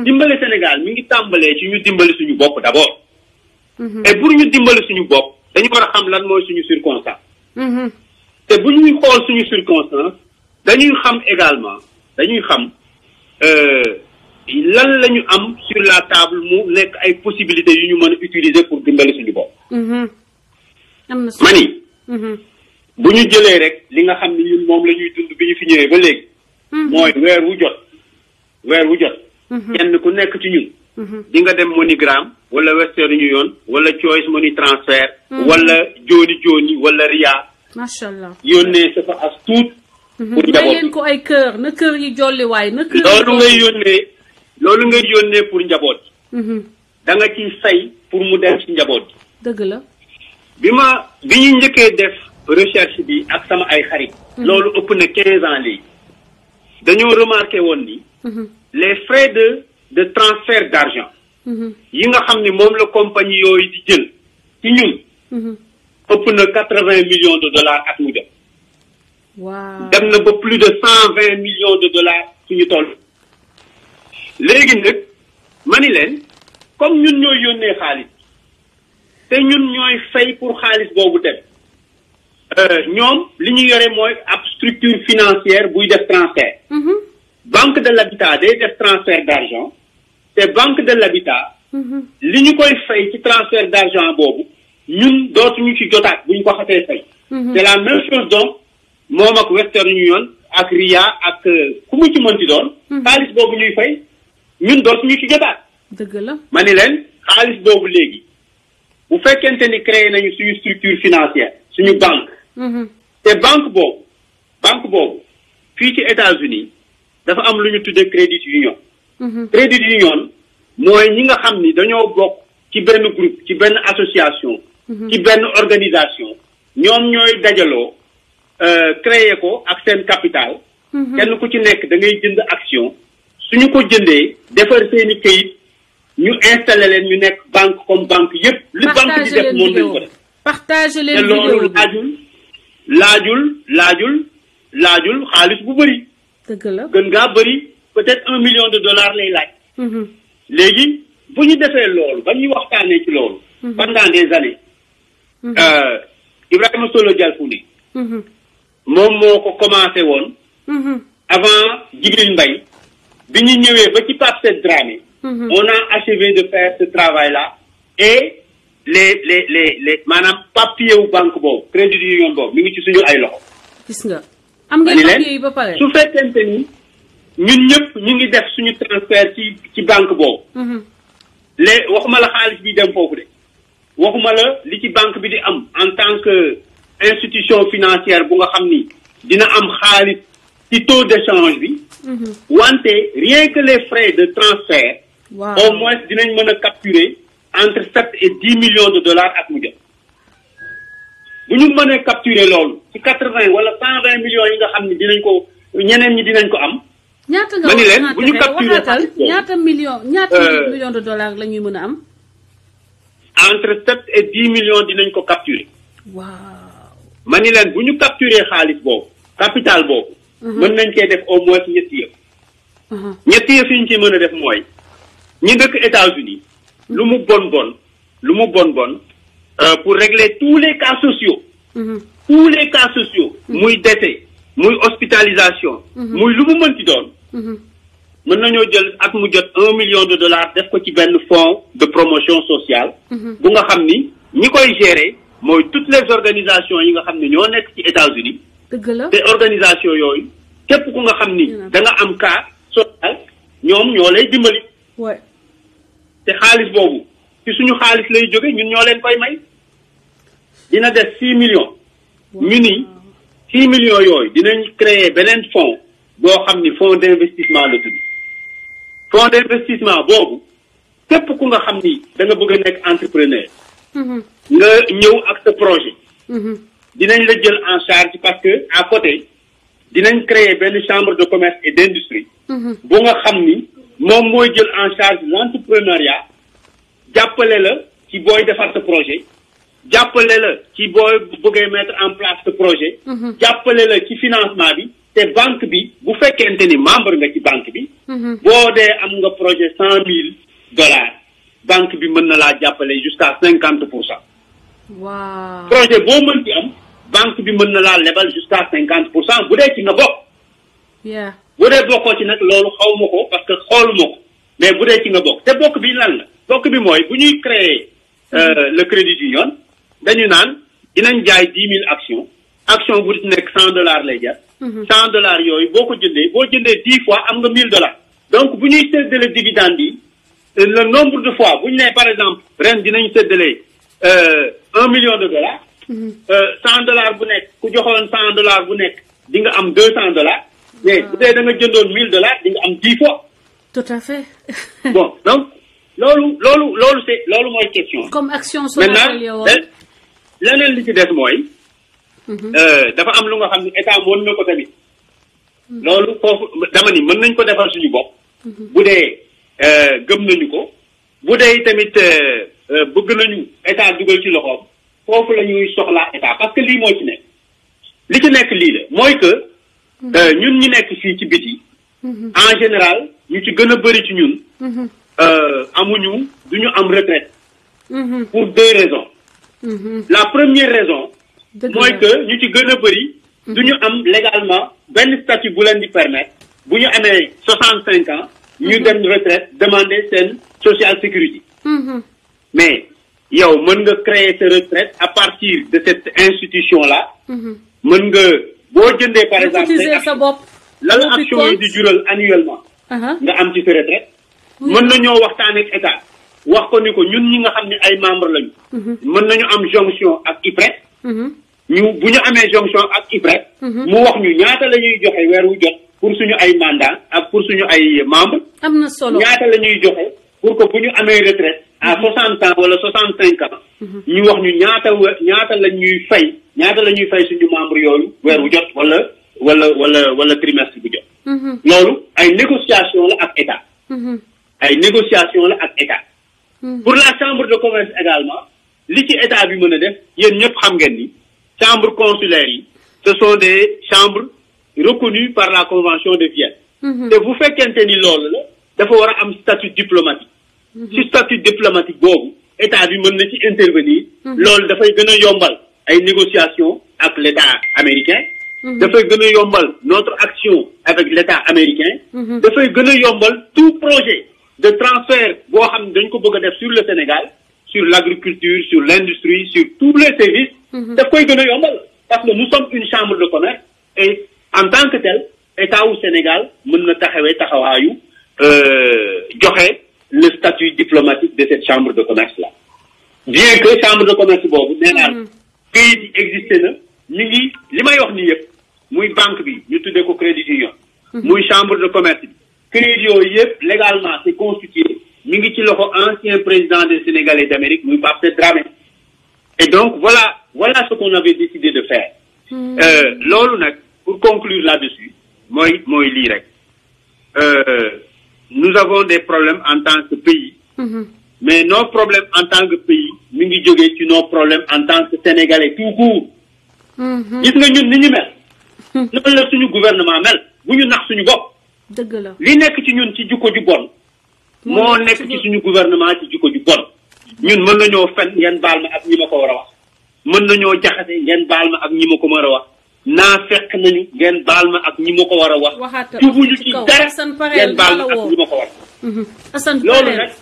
dimbali Sénégal mi ngi tàmbalee ci ñu dimbali suñu bopp d'abord. et pour ñu dimbali suñu bopp dañu war a xam lan mooy suñu circonstance. te bu ñuy xool suñu circonstance dañuy xam également dañuy xam lan la ñu am sur la table mu nekk ay possibilités yu ñu mën a utiliser pour dimbali suñu bopp. mani bu ñu jëlee rek li nga xam ne ñun moom la ñuy dund bi ñu fi ñëwee ba léegi. mooy weer wu jot. kenn ku nekk ci ñun. di nga dem MoneyGram wala Western Union wala Choice Money Transfer. wala Joni wala Ria. macha allah yónnee sa fa as tuut. pour njaboot leen ko ay kër na kër yi jolli waay na kër loolu ngay yónnee pour njaboot. da nga ciy fay pour mu dem ci njaboot. dëgg la. bi ñu njëkkee def recherche bi ak sama ay xarit. loolu ëpp na 15 ans léegi. dañoo remarqué woon ni. les frais de transfert d'argent. yi nga xam ni moom la compagnie yooyu di jël ci ñun. ëpp na 80 millions de dollars ak mu jot. waaw dem na ba plus de 120 millions de dollars suñu toll. léegi nag ma ni leen comme ñun ñooy yónnee xaalis te ñun ñooy fay pour xaalis boobu dem ñoom li ñu yore mooy ab structure financière buy def transfert. banque de l'habitat day def transfert d'argent te banque de l'habitat li ñu koy fay ci transfert d'argent boobu ñun dootuñu ci jotaat bu ñu ko xasee fay. c'est la même chose donc moom ak Western Union ak Ria ak ku mu ci mënti doon. xaalis boobu ñuy fay ñun dootuñu ci jotaat. dëgg la ma ni leen xaalis boobu léegi bu fekkente ni créé nañu suñu structure financière suñu banque. te banque boobu fii ci États-Unis dafa am lu ñu tuddee crédit union. crédit union mooy ñi nga xam ni dañoo bokk ci benn groupe ci benn association ci benn organisation ñoom ñooy dajaloo créer ko ak seen capital kenn ku ci nekk da ngay jënd action suñu ko jëndee defar seeni këyit ñu installé leen ñu nekk banque comme banque yépp li banque di def moom lañ ko def partage leen te loolu laajul xaalis bu bëri dëgg la gën ngaa bëri peut-être $1 million lay laaj léegi bu ñu defee loolu ba ñuy waxtaanee ci loolu pendant des années Ibrahima Solo Dialfouné moom moo ko commencé woon avant Djibril Mbaye bi ñu ñëwee ba ci Pape Sène Dramé on a achevé de faire ce travail-là et les maanaam papier wu banque boobu crédit union boobu mi ngi ci suñu ay loxo. gis nga am ngeen papier yi ba pare. su fekkente ni ñun ñëpp ñu ngi def suñu transfert ci banque boobu. waxuma la xaalis bi dem foofu de waxuma la li ci banque bi di am en tant que institution financière bu nga xam ni dina am xaalis ci taux d'échange bi. wante rien que les frais de transfert. au moins dinañ mën a capturer entre 7 et 10 millions de dollars ak mu jot. bu ñu mënee capturer loolu ci 80 wala 120 millions yi nga xam ni dinañ ko ñeneen ñi dinañ ko am. ñaata nga wax leen bu ñu capturer ñaata millions de dollars la ñuy mën a am. entre 7 et 10 millions dinañ ko capturer. waaw. ma ni leen bu ñu capturer xaalis boobu capital boobu. mën nañ cee def au moins ñetti yëf. ñetti yëf yi ñu ci mën a def mooy ñi dëkk États-Unis lu mu bon pour régler tous les cas sociaux. tous les cas sociaux. muy décès muy hospitalisation. muy lu mu mënti doon. mën nañoo jël at mu jot $1 million def ko ci benn fonds de promotion sociale. bu nga xam ni ñi koy gérer mooy toutes les organisations yi nga xam ne ñoo nekk ci États-Unis. dëgg la te organisation yooyu képp ku nga xam ni da nga am cas social ñoom ñoo lay dimbali. te xaalis boobu ci suñu xaalis lay jóge ñun ñoo leen koy may. dina def 6 millions. ñu ni 6 millions yooyu dinañ créer beneen fonds boo xam ni fonds d'investissement la tudd. fonds d'investissement boobu képp ku nga xam ni da nga bëgg a nekk entrepreneur. nga ñëw ak sa projet. dinañ la jël en charge parce que à côté dinañ créer benn chambre de commerce et d'industrie. bu nga xam ni moom mooy jël en charge l'entrepreneuriat jàppale la ci booy defar sa projet. jàppale la ci booy bëggee mettre en place ce projet. jàppale la ci financement bi te banque bi bu fekkente ni membre nga ci banque bi. boo dee am nga projet $100,000 banque bi mën na laa jàppale jusqu'à 50%. waaw projet boo mën ci am banque bi mën na laa lebal jusqu'à 50% bu dee ci nga bokk. bu dee bokkoo ci nag loolu xaw ma ko parce que xooluma ko mais bu dee ci nga bokk te bokk bi lan la bokk bi mooy bu ñuy créer le crédit union. dañu naan dinañ jaay 10,000 actions action bu ci nekk $100 lay jar. $100 yooyu boo ko jëndee 10 fois am nga $1,000. donc bu ñuy séddale dividende yi le nombre de fois bu ñu nee par exemple ren dinañ séddale $1 million. $100 bu nekk ku joxoon $100 bu nekk di nga am $200 mais bu dee da nga jëndoon $1,000 di nga am 10 fois. tout à fait. bon donc loolu mooy question. comme action sociale yow leneen li ci des mooy. dafa am lu nga xam ne état mën na ko tamit. loolu foofu dama ni mën nañ ko defar suñu bopp. bu dee gëm nañu ko. bu dee tamit bëgg nañu état dugal ci loxoom foofu la ñuy soxlaa état parce que lii moo ci nekk. li ci nekk lii la mooy que ñun ñi nekk fii ci biti. en général ñu ci gën a bëri ci ñun. duñu am retraite. pour 2 raisons. la première raison. mooy que ñu ci gën a bëri. duñu am légalement benn statut bu leen di permettre bu ñu amee 65 ans. ñu dem retraite demander seen social sécurité. mais yow mën nga créer sa retraite à partir de cette institution là. mën nga boo jëndee par exemple. lan action yi di jural annuellement. nga am ci sa retraite. mën nañoo waxtaan ak état wax ko ni ko ñun ñi nga xam ne ay membre lañu. mën nañu am jonction ak IPRES. bu ñu amee jonction ak IPRES. mu wax ñu ñaata la ñuy joxe weer wu jot pour suñu ay mandat ak pour suñu ay membres. am na solo ñaata la ñuy joxe pour que bu ñu amee retraite à 60 ans wala 65 ans. ñu wax ñu ñaata la ñuy fay suñu membres yooyu weer wu jot wala trimestre bu jot. loolu ay négociation la ak état. ay négociation la ak état. pour la chambre de commerce également li ci état bi mën a def yéen ñëpp xam ngeen ni chambre consulaire yi ce sont des chambres reconnues par la convention de Vienne. te bu fekkente ni loolu la dafa war a am statut diplomatique. ci statut diplomatique boobu état bi mën na ci intervenir. loolu dafay gën a yombal ay négociations ak l'état américain. dafay gën a yombal notre action avec l'état américain. dafay gën a yombal tout projet de transfert boo xam ne dañ ko bëgg a def sur le Sénégal sur l'agriculture sur l'industrie sur tous les services. daf koy gën a yombal parce que nous sommes une chambre de commerce et en tant que tel état wu Sénégal mën na taxawaayu joxe le statut diplomatique de cette chambre de commerce là. bien que chambre de commerce boobu nee naa pays bi existé na ñu ngi li may wax ni yëpp muy banque bi ñu tuddee ko crédit union. muy chambre de commerce bi. crédit yooyu yëpp légalement c'est constitué mi ngi ci loxo ancien président des Sénégalais d'Amérique muy Pape Dramé. et donc voilà ce qu'on avait décidé de faire. loolu nag pour conclure là-dessus mooy lii rek. nous avons des problèmes en tant que pays. mais nos problèmes en tant que pays mi ngi jógee ci nos problèmes en tant que Sénégalais tout court. gis nga ñun ni ñu mel. noonu la suñu gouvernement mel bu ñu nax suñu bopp. dëgg la li nekk ci ñun ci jikko ju bon. moo nekk ci suñu gouvernement ci jikko ju bon. ñun mën nañoo fen ngeen baal ma ak ñi ma ko war a wax. mën nañoo jaxase ngeen baal ma ak ñi ma ko war a wax. naa fekk nañu ngeen baal ma ak ñi ma ko war a wax. jubuñu ci dara ngeen baal ma ak ñi ma ko war a wax.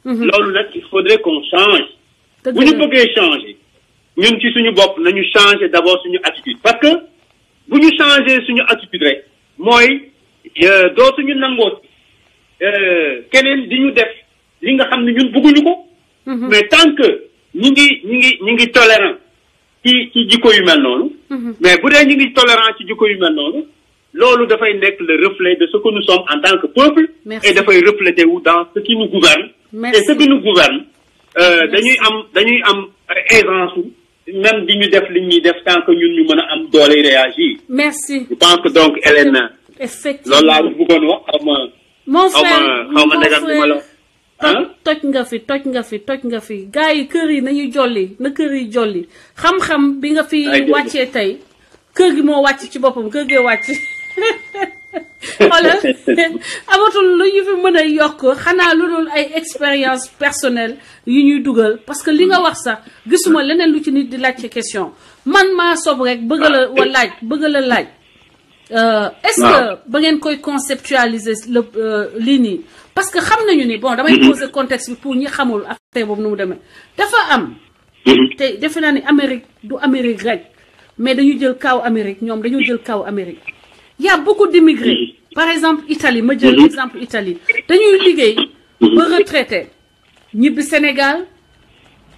loolu nag il faudrait qu'on change. bu ñu bëggee changer ñun ci suñu bopp nañu changer d'abord suñu attitude parce que bu ñu changer suñu attitude rek mooy dootuñu nangoot keneen di ñu def li nga xam ne ñun bëgguñu ko. mais tant que ñi ngi tolérant ci jikko yu mel noonu. mais bu dee ñi ngi tolérant ci jikko yu mel noonu loolu dafay nekk le reflet de ce que nous sommes en tant que peuple. et dafay refléter wu dans ce qui nous gouverne. et ce qui nous gouverne dañuy am aisance même di ñu def li ñuy def tant que ñun ñu mën a am doole réagir. merci je pense que donc Hélène. effectivement loolu laa bëggoon wax xaw ma ndegam bi ma la. toj nga fi gars yi kër yi nañu jolli na kër yi jolli xam-xam bi nga fi wàccee tey kër gi moo wàcc ci boppam kër gee wàcc xoolal amatul lu ñu fi mën a yokk xanaa lu dul ay expérience personnelle yu ñuy dugal parce que li nga wax sax gisuma leneen lu ci nit di laaj ci question man maa sob rek bëgg la laaj est-ce que ba ngeen koy conceptualiser lii nii parce que xam nañu ni bon damay poser contexte bi pour ñi xamul affaire boobu nu mu demee dafa am te defe naa ni Amérique du Amérique rek mais dañu jël kaw Amérique ñoom dañoo jël kaw Amérique y a beaucoup d'immigrés par exemple Italie ma jël exemple Italie dañuy liggéey ba retraité ñibbi Sénégal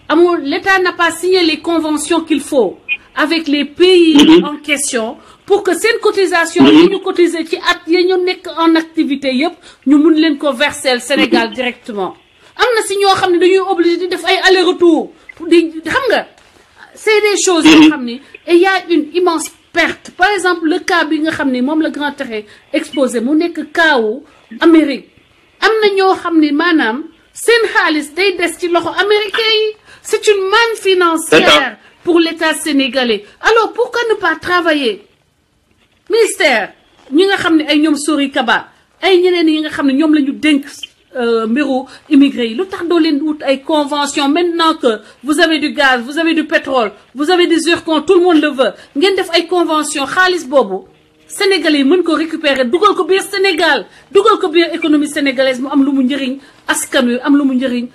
amul l'État n'a pas signé les conventions qu'il faut avec les pays en question pour que seen cotisation yi ñu cotiser ci at ya ñu nekk en activité yëpp ñu mun leen ko verser Sénégal directement am na si ñoo xam ne dañuy obligé di def ay aller-retour di xam nga c'est des choses yoo xam ni et y a une immense perte par exemple le cas bi nga xam ni moom la Grand Téré exposé mu nekk kaawu Amérique am na ñoo xam ni maanaam seen xaalis day des ci loxo américain yi c'est une manne financière pour l'État sénégalais alors pourquoi ne pas travailler ministère ñi nga xam ne ay ñoom Sori Kaba ay ñeneen yi nga xam ne ñoom la ñu dénk mbiru immigré yi lu tax doo leen wut ay convention maintenant que vous avez du gaz vous avez du pétrole vous avez des zircons tout le monde le veut ngeen def ay convention xaalis boobu sénégalais yi mën ko récupérer dugal ko biir Sénégal dugal ko biir économie sénégalaise mu am lu mu njëriñ askan wi am lu mu njëriñ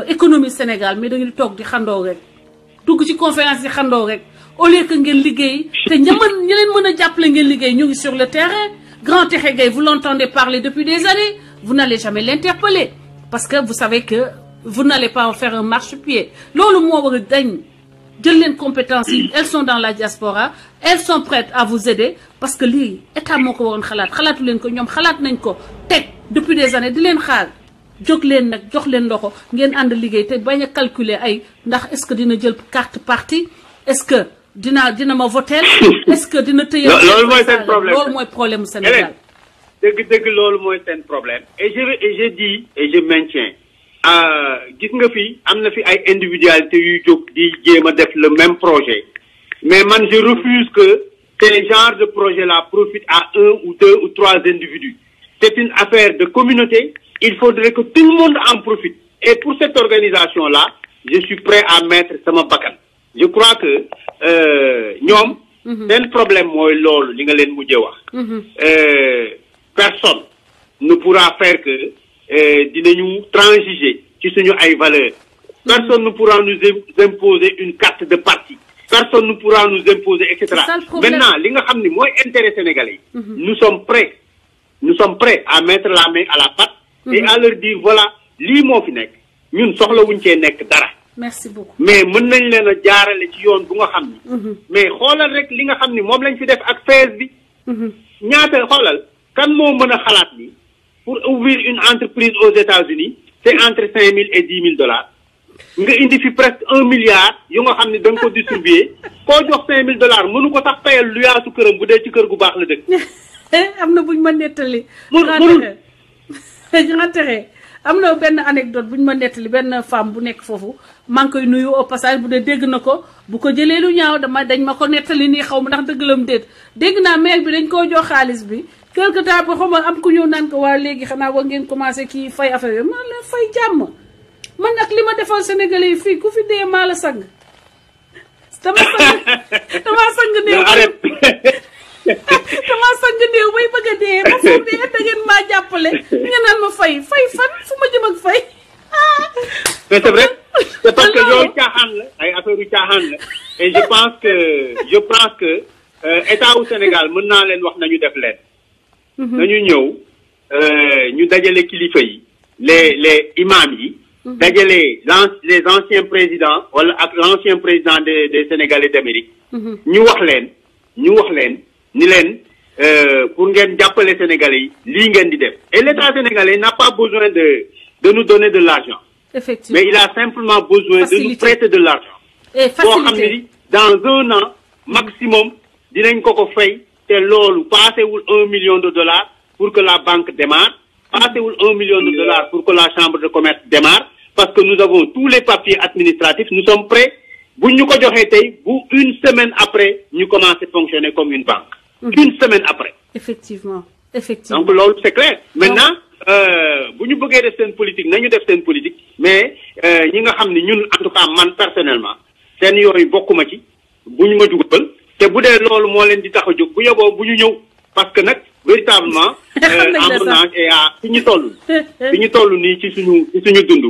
économie Sénégal mais da ngeen di toog di xandoo rek dugg ci conférence yi xandoo rek au lieu que ngeen liggéey te ña leen mën a jàppale ngeen liggéey ñu ngi sur le terrain Grand Téré Gueye vous l'entendez parler depuis des années vous n'allez jamais l'interpeller parce que vous savez que vous n'allez pas en faire un marchepied loolu moo war a dañ jël leen compétences yi elles sont dans la diaspora elles sont prêtes à vous aider parce que lii état moo ko waroon xalaatu leen ko ñoom xalaat nañ ko teg depuis des années di leen xaar jóg leen nag jox leen loxo ngeen ànd liggéey te bañ a calculer ay ndax est-ce que dina jël carte parti est-ce que dina ma voter est-ce que dina tëye loolu mooy seen problème loolu mooy problème mu Sénégal dëgg loolu mooy seen problème et je dis et je maintiens gis nga fi am na fi ay individualités yuy jóg di jéem a def le même projet mais man je refuse que ces genres de projet là profitent à 1 ou 2 ou 3 individus c'est une affaire de communauté il faudrait que tout le monde en profite et pour cette organisation là je suis prêt à mettre sama bakkan je crois que ñoom seen problème mooy loolu li nga leen mujjee wax personne ne pourra faire que dinañu transiger ci suñu ay valeurs personne ne pourra nous imposer une carte de parti personne ne pourra nous imposer etc. Maintenant li nga xam ni mooy intérêt sénégalais yi nous sommes prêts à mettre la main à la pâte et à leur dire voilà lii moo fi nekk ñun soxlawuñ cee nekk dara merci beaucoup mais mën nañ leen a jaarale ci yoon bu nga xam ni mais xoolal rek li nga xam ni moom lañ fi def ak FAISE bi ñaata xoolal kan moo mën a xalaat ni pour ouvrir une entreprise aux États-Unis c'est entre 5 000 et 10 000 dollars nga indi fi presque 1 milliard yu nga xam ne da nga ko distribuer koo jox 5 000 dollars mënu ko sax fayal lu yaatu këram bu dee ci kër gu baax la dëkk. am na buñ ma nettali. am na benn anecdote buñ ma nettali benn femme bu nekk foofu maa ngi koy nuyu au passage bu dee dégg na ko bu ko jëlee lu ñaaw dañ ma ko nettali nii xaw ma ndax dëgg la mu déet dégg naa maire bi dañ koo jox xaalis bi. quelque temps ba xaw ma am ku ñëw naan ko waa léegi xanaa war ngeen commencé kii fay affaire yi man la fay jàmm man nag li ma defal Sénégalais yi fii ku fi dee maa la sang dama sang néew bay bëgg a dee ma foog ne da ngeen maa jàppale nga naan ma fay fan fu ma jëm ak fay mais c'est vrai c'est parce que yooyu caaxaan la ay affaire yu caaxaan la et je pense que état wu Sénégal mën naa leen wax nañu def leen nañu ñëw ñu dajale kilifa yi les imams yi dajale les anciens présidents wala ak l'ancien président des Sénégalais d'Amérique ñu wax leen ni leen pour ngeen jàppale Sénégalais yi lii ngeen di def et l'État sénégalais n'a pas besoin de nous donner de l'argent effectivement mais il a simplement besoin de nous prêter de l'argent boo xam ne dans 1 an maximum dinañ ko fay te loolu paasewul 1 million de dollars pour que la banque démarre paasewul 1 million de dollars pour que la chambre de commerce démarre parce que nous avons tous les papiers administratifs nous sommes prêts buñ ñu ko joxee tey bu 1 semaine après ñu commencer fonctionner comme une banque 1 semaine après effectivement donc loolu c'est clair maintenant bu ñu bëggee def seen politique nañu def seen politique mais ñi nga xam ne ñun en tout cas man personnellement seen yooyu bokkuma ci bu ñu ma dugal te bu dee loolu moo leen di tax a jóg bu yeboo bu ñu ñëw parce que nag véritablement embrunage et fi ñu toll nii ci suñu dund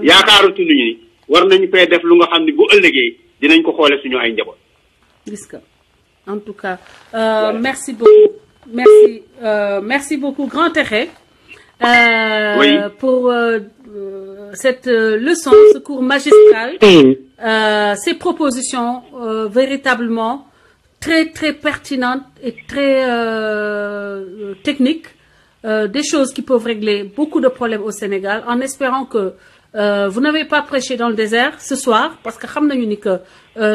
yaakaaratuñu ni war nañu fee def lu nga xam ne bu ëllëgee dinañ ko xoole suñu ay njaboot gis nga en tout cas merci beaucoup Grand Tékhé pour cette leçon ce cours magistral ces propositions véritablement très très pertinentes et très techniques des choses qui peuvent régler beaucoup de problèmes au Sénégal en espérant que vous n'avez pas prêché dans le désert ce soir parce que xam nañu ni que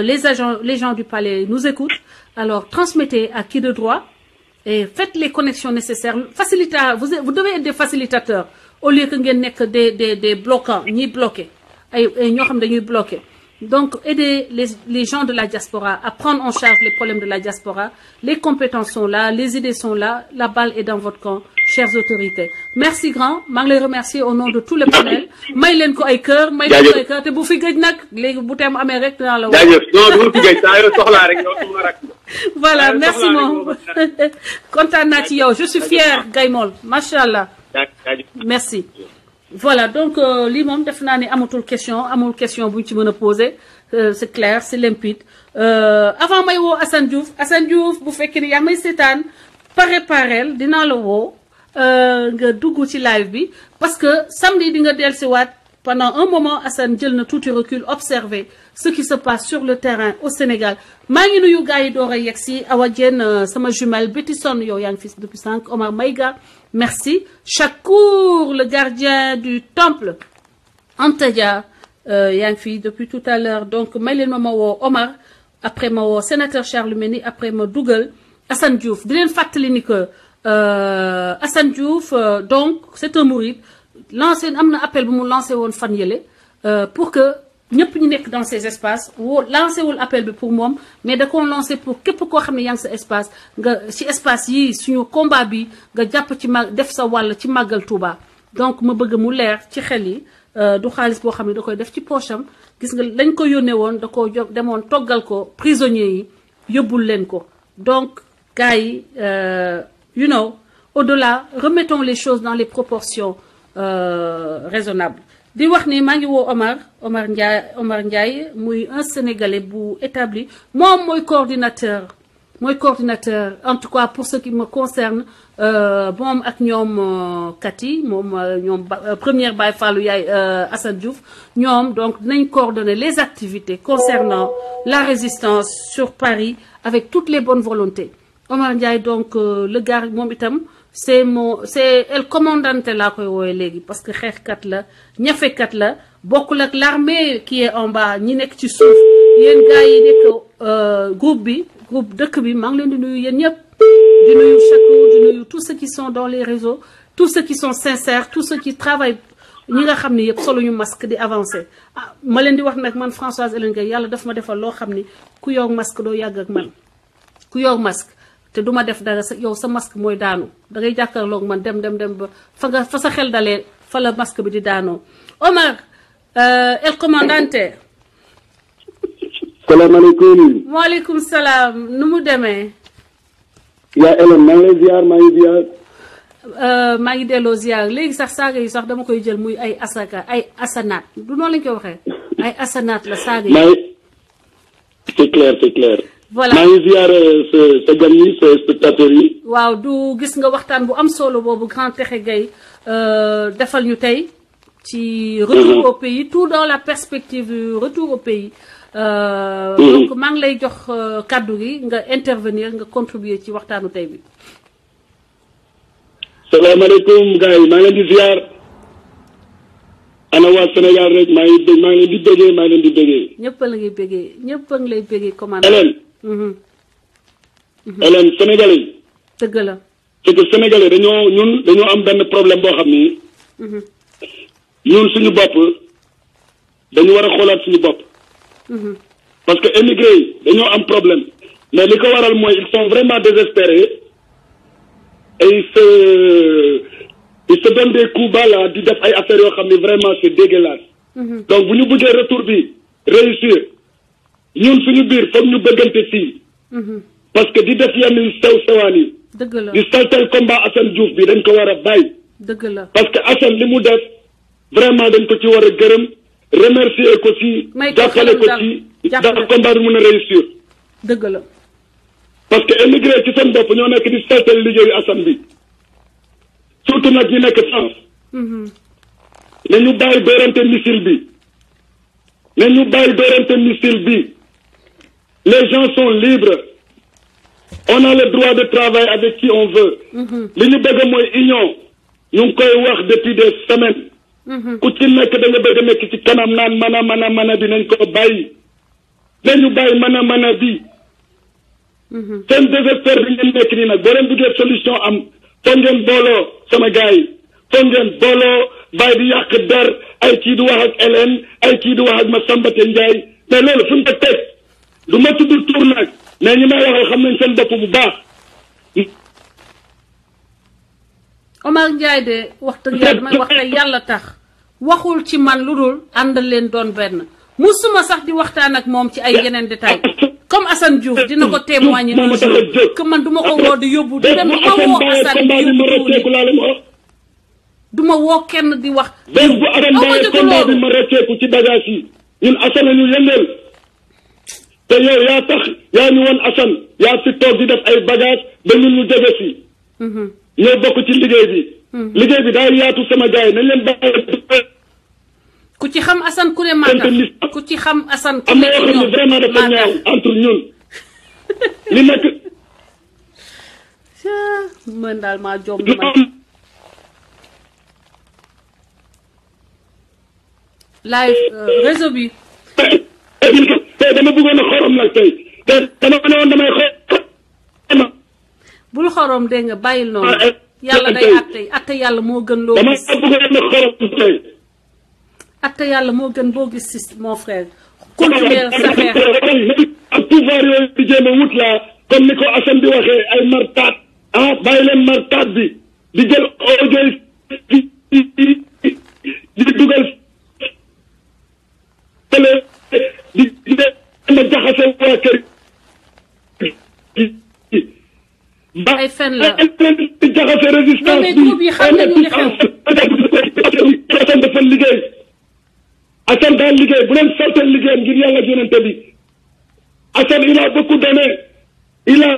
les gens du palais nous écoutent alors transmettez à qui de droit et faites les connexions nécessaires vous devez être des facilitateurs au lieu que ngeen nekk des bloquants ñiy bloqué ay ñoo xam dañuy bloqué donc aider les gens de la diaspora à prendre en charge les problèmes de la diaspora les compétences sont là les idées sont là la balle est dans votre camp chères autorités merci grand maa ngi lay remercier au nom de tout le panel may leen ko ay cœur te bu fi gëj nag léegi bu teem amee rek dinaa la voilà merci moom kontaan naa ci yow je suis fière Gaye-Moll macha allah merci voilà donc lii moom def naa ne amul question bu ñu ci mën a poser c'est clair c'est limpide avant may woo Assane Diouf bu fekkee ni yaa may seetaan parel dinaa la woo nga dugg ci live bi parce que samedi di nga dellusiwaat pendant un moment Assane jël na tuuti recul observer ce qui se passe sur le terrain au Sénégal maa ngi nuyu gars yi door a yegg si Awa Diène sama jumelle Betty Son yow yaa ngi fi depuis 5 Omar Maïga merci Chakour le gardien du temple Antadia yaa ngi fi depuis tout à l'heure donc may leen ma woo Omar après ma woo sénateur Charles Meni après ma dugal Assane Diouf di leen fàttali ni que Assane Diouf donc c'est un mouride lancé am na appel bu mu lancé woon fan yële pour que ñëpp ñu nekk dans ces espaces woo lancé wul appel bi pour moom mais da ko lancé pour képp koo xam ne yaa ngi sa espace nga ci espace yi suñu combat bi nga jàpp ci def sa wàll ci màggal Touba donc ma bëgg mu leer ci xel yi du xaalis boo xam ne da koy def ci poche am gis nga lañ ko yónnee woon da koo demoon toggal ko prisonniers yi yóbbul leen ko donc gars yi you know au-delà remettons les choses dans les proportions raisonnables di wax ni maa ngi woo Omar Ndiaye muy un Sénégalais bu établi moom mooy coordinateur en tout cas pour ce qui me concerne moom ak ñoom Kati moom ñoom première Baye Fallou yaay Assane Diouf ñoom donc dinañ coordonner les activités concernant la résistance sur Paris avec toutes les bonnes volontés Omar Ndiaye donc le gars moom itam c'est el commandante laa koy woowe léegi parce que xeexkat la ñafekat la bokkul ak l'armée qui est en bas ñi nekk ci suuf yéen gars yi nekk groupe dëkk bi maa ngi leen di nuyu yéen ñëpp di nuyu Chakour di nuyu tous ceux qui sont dans les réseaux tous ceux qui sont sincères tous ceux qui travaillent ñi nga xam ne yëpp solo ñu masque di avancer ma leen di wax nag man Françoise Hélène Gaye yàlla daf ma defal loo xam ni ku yor masque doo yàgg ak man ku yor masque te duma def dara yow sa masque mooy daanu da ngay jàkkaarloog man dem ba fa sa xel dalee fa la masque bi di daanoo Omar el commandante salaamaaleykum waaleykum salaam nu mu demee yaa Hélène maa ngi lay ziar maa ngi delloo ziar léegi sax saaga yi sax dama koy jël muy ay asanaat du noonu lañ koy waxee ay asanaat la saaga yi c'est clair voilà maa ngi ziar sa gan yi sa spectateurs yi. waaw du gis nga waxtaan bu am solo boobu Grand Texe Gaye defal ñu tey ci retour au pays tout dans la perspective du retour au pays. donc maa ngi lay jox kàddu gi nga intervenir nga contribuer ci waxtaanu tey bi. salaamaaleykum gars yi maa ngi leen di ziar. ana waa Sénégal rek maa ngi leen di bëggee. ñëpp a la ngay bëggee ñëpp a ngi lay bëggee commandant. Hélène Sénégalais. dëgg la. c'est que Sénégalais dañoo am benn problème boo xam ni. ñun suñu bopp dañu war a xoolaat suñu bopp. parce que émigré yi dañoo am problème mais li ko waral mooy ils sont vraiment désespérés et ils se donnent des coups bas là di def ay affaires yoo xam ne vraiment c'est dégueulasse. donc bu ñu bëggee retour bi réussir ñun suñu biir foog ñu bëggante fii. parce que di def yenn sewaan yi. dëgg la di saltel combat Assane Diouf bi dañ ko war a bàyyi. dëgg la parce que Assane li mu def vraiment dañ ko ci war a gërëm remercier ko ci. jàppale ko ci ndax combat bi mun a réussir. dëgg la. parce que émigré ci seen bopp ñoo nekk di saltel liggéeyu Assane bi surtout nag ñi nekk France. nañu bàyyi dóorante missile bi. nañu bàyyi dóorante missile bi. les gens sont libres. on a le droit de travailler avec qui on veut. li ñu bëgg mooy union. ñu ngi koy wax depuis des semaines. ku ci nekk da nga bëgg nekk ci kanam naan mana bi nañ ko bàyyi. nañu bàyyi mana bi. seen désespoir bi ngeen nekk nii nag boo leen bëggee solution am foog ngeen booloo sama gars yi foog ngeen booloo bàyyi di yàq der ay kii di wax ak Hélène ay kii di wax ak Massamba Ndiaye mais loolu fu ñu ko teg du ma tudd tur nag mais ñi may waxal xam nañ seen bopp bu baax. Omar Ndiaye de wax dëgg yàlla may wax te yàlla tax waxul ci man lu dul àndal leen doon benn musuma sax di waxtaan ak moom ci ay yeneen détails comme Assane Diouf dina ko témoigner un jour que man du ma ko woo di yóbbu du dem du ma woo Assane di yóbbu du ma woo kenn di wax. bés bu Assane bàyyi combat bi ma rëcceeku ci bagage yi ñun Assane ñu yëngeel te yow yaa tax yaa ñu woon Assane yaa fi toog di def ay bagage ba ñun ñu jege si. ñoo bokk ci liggéey bi. liggéey bi daal yaatu sama gars yi nañ leen bàyyi. ku ci xam Assane ku ne Matam ku ci xam Assane ku am ne na yoo xam ne vraiment dafa ñaaw entre ñun li nekk man daal maa jom na man live réseau bi tey dama bëggoon a xorom nag tey te dama ne woon damay xorom bul xorom dégg nga bàyyil noonu yàlla day atte yàlla moo gën loo dama gis bëggoon a xorom tey atte yàlla moo gën boo gis si mon frère continuer sa xeex ak pouvoir yooyu di jéem a wut laa comme ni ko Assane di waxee ay martaat bàyyi leen martaat bi di jël audio di dugal télé di ma jaxase waa kër ay fen la di jaxase résistance mais groupe yi xam nañu li xew Assane dafa liggéey Assane daal liggéey bu leen saltel liggéeyam ngir yàlla yonente bi Assane il a beaucoup donné il a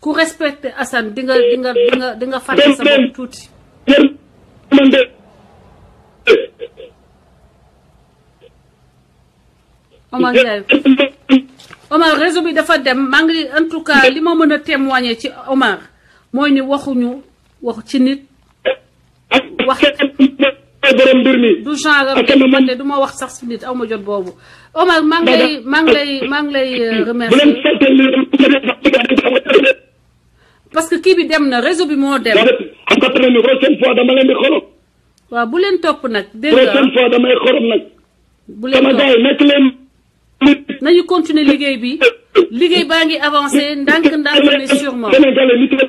ku respecté Assane di nga fàtte sa bopp tuuti Omar Ndiaye Omar réseau bi dafa dem maa ngi en tout cas li ma mën a témoigner ci Omar mooy ni waxuñu wax ci nit wax borom mbir mi du genre man de du ma wax sax si nit aw ma jot boobu Omar maa ngi lay remercier parce que kii bi dem na réseau bi moo dem. xam nga tamit prochaine fois dama leen di xorom. waaw bu leen topp nag. dégg nga prochaine fois damay xorom nag. bu leen sama topp gars yi nekk leen. nañu continuer liggéey bi liggéey baa ngi avancé ndànk-ndànk mais sûrement. Sénégalais nit la.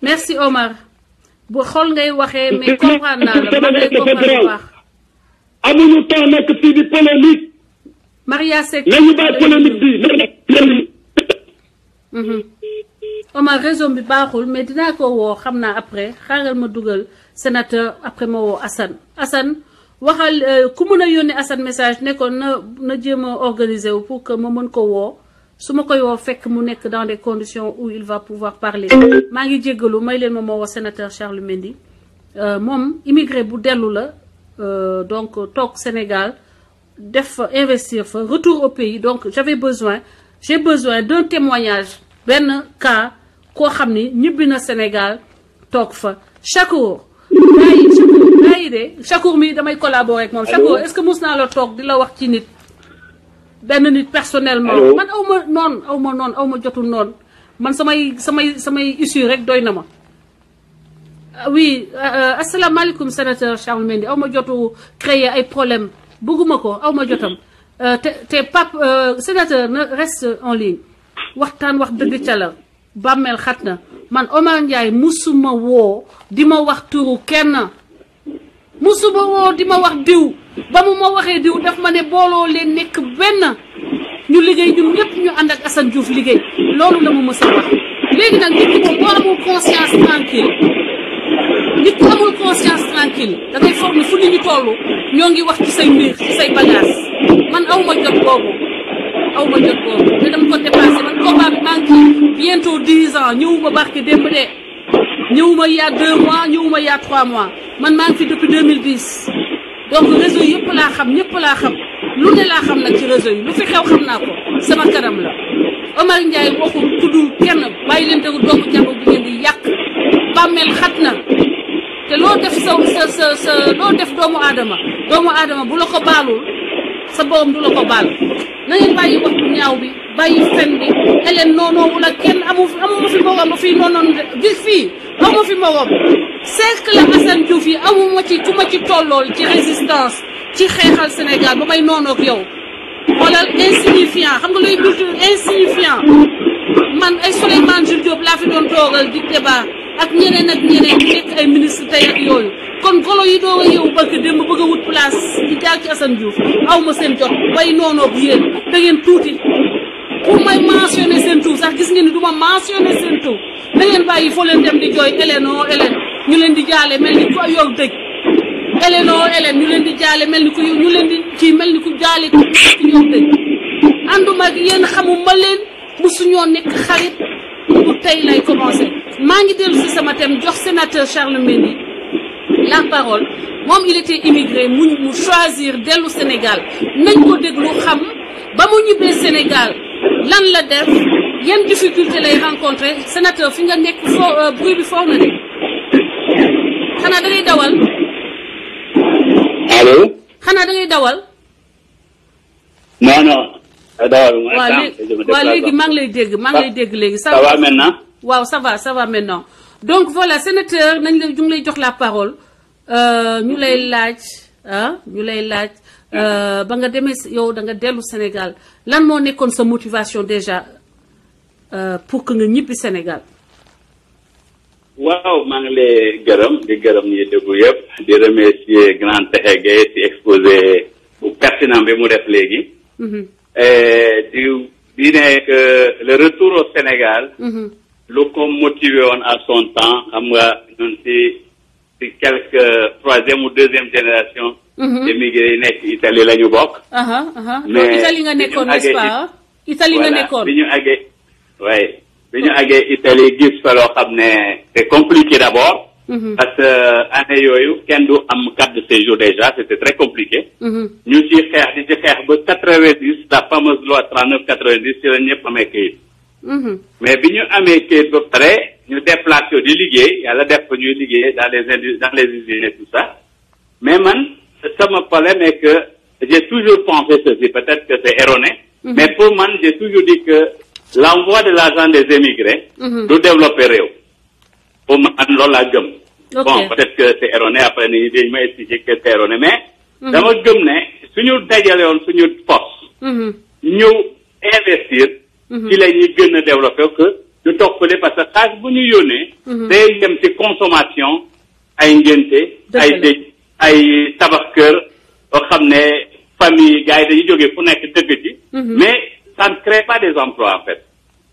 merci Omar bu xol ngay waxee mais comprendre naa la man lay comprendre bu baax. amuñu temps nekk fii di polémique. Maria Seck nañu bàyyi polémique bi. Omar réseau bi baaxul mais dinaa ko woo xam naa après xaaral ma dugal sénateur après ma woo Assane waxal ku mën a yónnee Assane message ne ko na jéem a organiser wu pour que ma mën ko woo su ma koy woo fekk mu nekk dans des conditions où il va pouvoir parler. maa ngi jéggalu may leen ma woo sénateur Charles Mendy moom immigré bu dellu la donc toog Sénégal def investir fa retour au pays donc j'ai besoin d'un témoignage benn cas koo xam ni ñibbi na Sénégal toog fa Chakour yi de Chakour mi damay collaborer ak moom Chakour est-ce que mus naa la toog di la wax ci nit benn nit personnellement man aw ma jotul noonu man samay issue rek doy na ma oui asalaamaaleykum sénateur Charles Mendy aw ma jotu créer ay problème bëgguma ko aw ma jotam te Pape sénateur na reste en ligne waxtaan wax dëgg ca la bàmmeel xat na man Omar Ndiaye musuma woo di ma wax turu kenn musuma woo di ma wax diw ba mu ma waxee diw daf ma ne booloo leen nekk benn ñu liggéey ñun ñëpp ñu ànd ak Assane Diouf liggéey loolu la mu mës a wax léegi nag nit ki boo amul conscience tranquille da ngay foog ne fu nit ñi toll ñoo ngi wax ci say mbir ci say bagage man aw ma jot boobu te dama ko dépassé man combat bi maa ngi bientôt 10 ans ñëwuma barke démb de ñëwuma il y a 2 mois ñëwuma il y a 3 mois man maa ngi fi depuis 2010 donc réseau yëpp laa xam ñëpp laa xam lu ne laa xam nag ci réseau yi lu fi xew xam naa ko sama kanam la Omar Ndiaye waxul tuddul kenn bàyyi leen déglu doomu jàmbur bi ngeen di yàq bàmmeel xat na te loo def loo def doomu aadama bu la ko baalul sa borom du la ko baal na ngeen bàyyi wax bu ñaaw bi bàyyi fen bi Hélène noonu wala kenn amu ma fi morom ba fii noonu gis fii amu fi morom cercle Assane Diouf yi amu ma ci ku ma ci tollool ci résistance ci xeexal Sénégal ba may noonoog yow xoolal insignifiant xam nga luy bultu insignifiant man ay Souleymane Jules Diop laa fi doon toogal di débat ak ñeneen ñi nekk ay ministre tey ak yooyu kon golo yi doo yow bëgg dem bëgg a wut place di jaar ci Assane Diouf aw ma seen jot bay noonoog yéen da ngeen tuuti pour may mentionné seen tur sax gis ngeen ni du ma mentionné seen tur da ngeen bàyyi foo leen dem di jooy Hélène ñu leen di jaale mel ni ku yor dëj Hélène ñu leen di jaale mel ni ku ñu leen di kii mel ni ku jaale ku yor dëj ànduma ak yéen xamuma leen musuñoo nekk xarit bu tey lay commencer maa ngi dellu si sama thème jox sénateur Charles Mendy la parole moom il était immigré mu choisir dellu Sénégal nañ ko déglu xam ba mu ñibbee Sénégal lan la def yan difficulté lay rencontrer sénateur fi nga nekk bruit bi foofu na de xanaa da ngay dawal. allo. xanaa da ngay dawal. non. dawal waaw léegi maa ngi lay dégg léegi. ça va maintenant. waaw ça va maintenant donc voilà sénateur nañ la ñu ngi lay jox la parole ñu lay laaj ba nga demee yow da nga dellu Sénégal lan moo nekkoon sa motivation déjà pour que nga ñibbi Sénégal. waaw maa ngi lay gërëm ñi déglu yëpp di remercier grand Texe Gueye ci exposé bu pertinent bi mu def léegi. di ne que le retour au Sénégal. lu ko motivé woon à son temps xam nga ñun ci quelques troisième ou deuxième génération. émigré yi nekk Italie la ñu bokk. mais Italie nga nekkoon n'est-ce pas Italie nga nekkoon bi ñu àggee Italie gis fa loo xam ne c'est compliqué d'abord. parce que année yooyu kenn du am carte de séjour déjà c'était très compliqué. ñu ci xeex ba 90 la fameuse loi 39/90 ci la ñëpp amee kayit. mais bi ñu amee kayit ba pare ñu déplacé di liggéey yàlla def ko ñuy liggéey dans les usines et tout ça mais man sama problème est que j'ai toujours pensé ceci peut-être que c'est erroné. mais pour man j'ai toujours dit que l'envoi de l'argent des émigrés. du développer réew. pour man loolu laa gëm. bon peut-être que c'est erroné après ni dañ ma expliquer que c'est erroné mais. dama gëm ne suñu dajale woon suñu force. ñu investir. ci la ñuy gën a développer que ñu toog fële parce que xaalis bu ñu yónnee. day dem ci consommation ay ngénte ay dëj ay tabax kër yoo xam ne famille gars yi dañuy jógee fu nekk dëkk ci. mais ça ne crée pas des emplois en fait.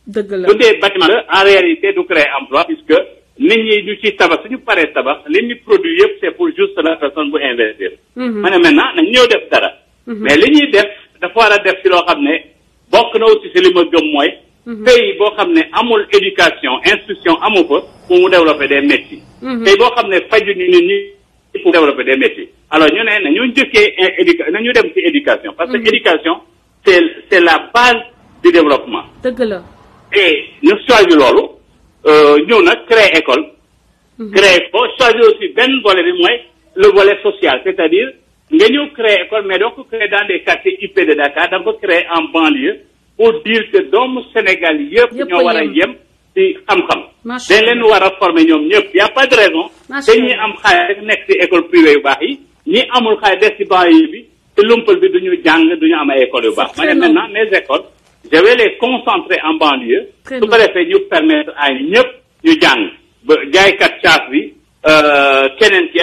dëgg la su dee bâtiment la en réalité du créer emploi puisque nit ñi ñu ci tabax suñu paree tabax li ñuy produit yëpp c'est pour juste la personne bu investir. ma ne maintenant nañ ñëw def dara. mais li ñuy def dafa war a def ci loo xam ne bokk na aussi ci li ma gëm mooy. pays boo xam ne amul éducation instruction amu fa pour mu développer des métiers. pays boo xam ne faju ñu nit ñi pour développer des métiers. alors ñu ne nañu njëkkee nañu dem ci éducation parce que éducation c'est la base du développement. dëgg la. et ñu choisir loolu ñëw nag créer école. créer ko choisir aussi benn volet bi mooy le volet social c'est-à-dire nga ñëw créer école mais doo ko créer dans des quartiers IP de Dakar da nga ko créer en banlieue pour dire que doomu Sénégal yëpp ñoo war a yem ci xam-xam. dañ leen war a former ñoom ñëpp y a pas de raison. dañuy am xaalis nekk ci école privée yu baax yi ñi amul xaalis des ci banlieue bi te lumpal bi duñu jàng duñu am ay écoles yu baax. ma ne maintenant mes écoles je vais les concentrer en banlieue. su ko defee ñu permettre à ñëpp ñu jàng ba jaaykat caas bi keneen ki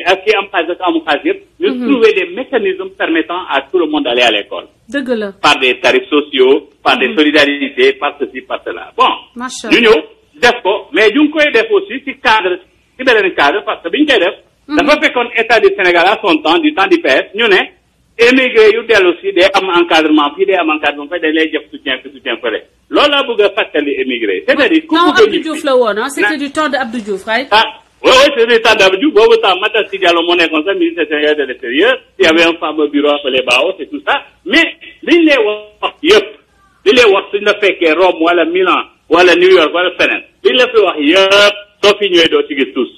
ak ki am xaalis ak amul xaalis yëpp. ñu trouver des mécanismes permettant à tout le monde d'aller à l'école. dëgg la. par des tarifs sociaux par des solidarités par ceci par cela bon. ñu ñëw def ko mais ñu ngi koy def aussi ci cadre ci beneen cadre parce que bi ñu koy def. dafa fekkoon état du Sénégal à son temps du temps du PS ñu ne émigré yu dellu si day am encadrement fii day am encadrement fii dañ lay jox soutien fële loolu laa bëgg a fàttali émigré. c'est-à-dire ku bëgg a Abdou Diouf la woon c'était du temps de Abdou Diouf right. Oui, c'est du temps d'Abdou Diouf. Boobu temps Matar Sy Diallo moo nekkoon sax ministre sénégalais de l'extérieur. Il y avait un fameux bureau appelé BAO c'est tout ça mais liñ lay wax yëpp li lay wax suñ la fekkee Rome wala Milan wala New York wala feneen liñ la fi wax yëpp soo fi ñëwee doo ci gis tous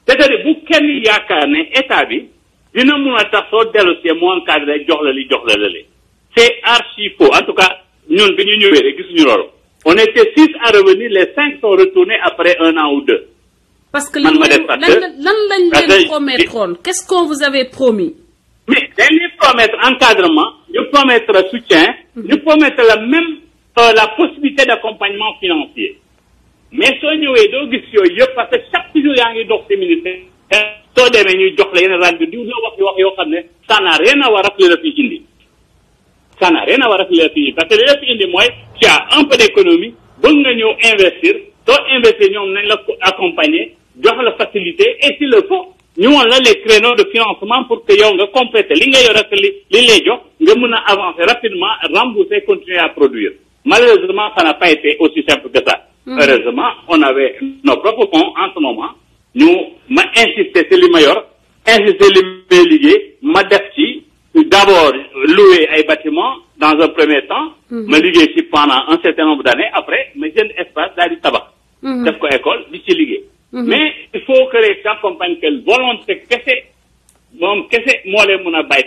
c'est-à-dire bu kenn yaakaar ne état bi dina mun a tax soo dellu see mu encadré jox la li jox la lële c'est archi faux en tout cas ñun bi ñu ñëwee rek gisuñu loolu on était 6 à revenir les 5 sont retournés après 1 an ou 2. parce que lan lañ leen promettroon qu'est-ce qu'on vous avait promis. mais dañuy promettre encadrement ñu promettre soutien. ñu promettre la possibilité d'accompagnement financier. mais soo ñëwee doo gis yooyu yëpp parce que chaque jour yaa ngi dox ci ministère soo demee ñuy jox la yeneen rajo diw la wax yoo xam ne ça n'a rien à voir ak li la fi indi. ça n'a rien à voir ak li la fi indi parce que li la fi indi mooy tu as un peu d'économie bëgg nga ñëw investir soo investir ñoom nañ la accompagner. jox la facilité et s'il le faut ñu woon la les créneaux de financement pour que yow nga compléter li nga yor ak li lay jox nga mën a avancer rapidement rembourser continuer à produire malheureusement ça n'a pas été aussi simple que ça heureusement on avait nos propres fonds en ce moment ñu ma insister ci li ma yor insister li may liggéey ma def ci d'abord louer ay bâtiments dans un premier temps ma liggéey ci pendant un certain nombre d'années après ma jënd espace daal di tabax def ko école di ci liggéey mais il faut que les gens comprennent que volonté kese moom kese moo leen mën a bàyyi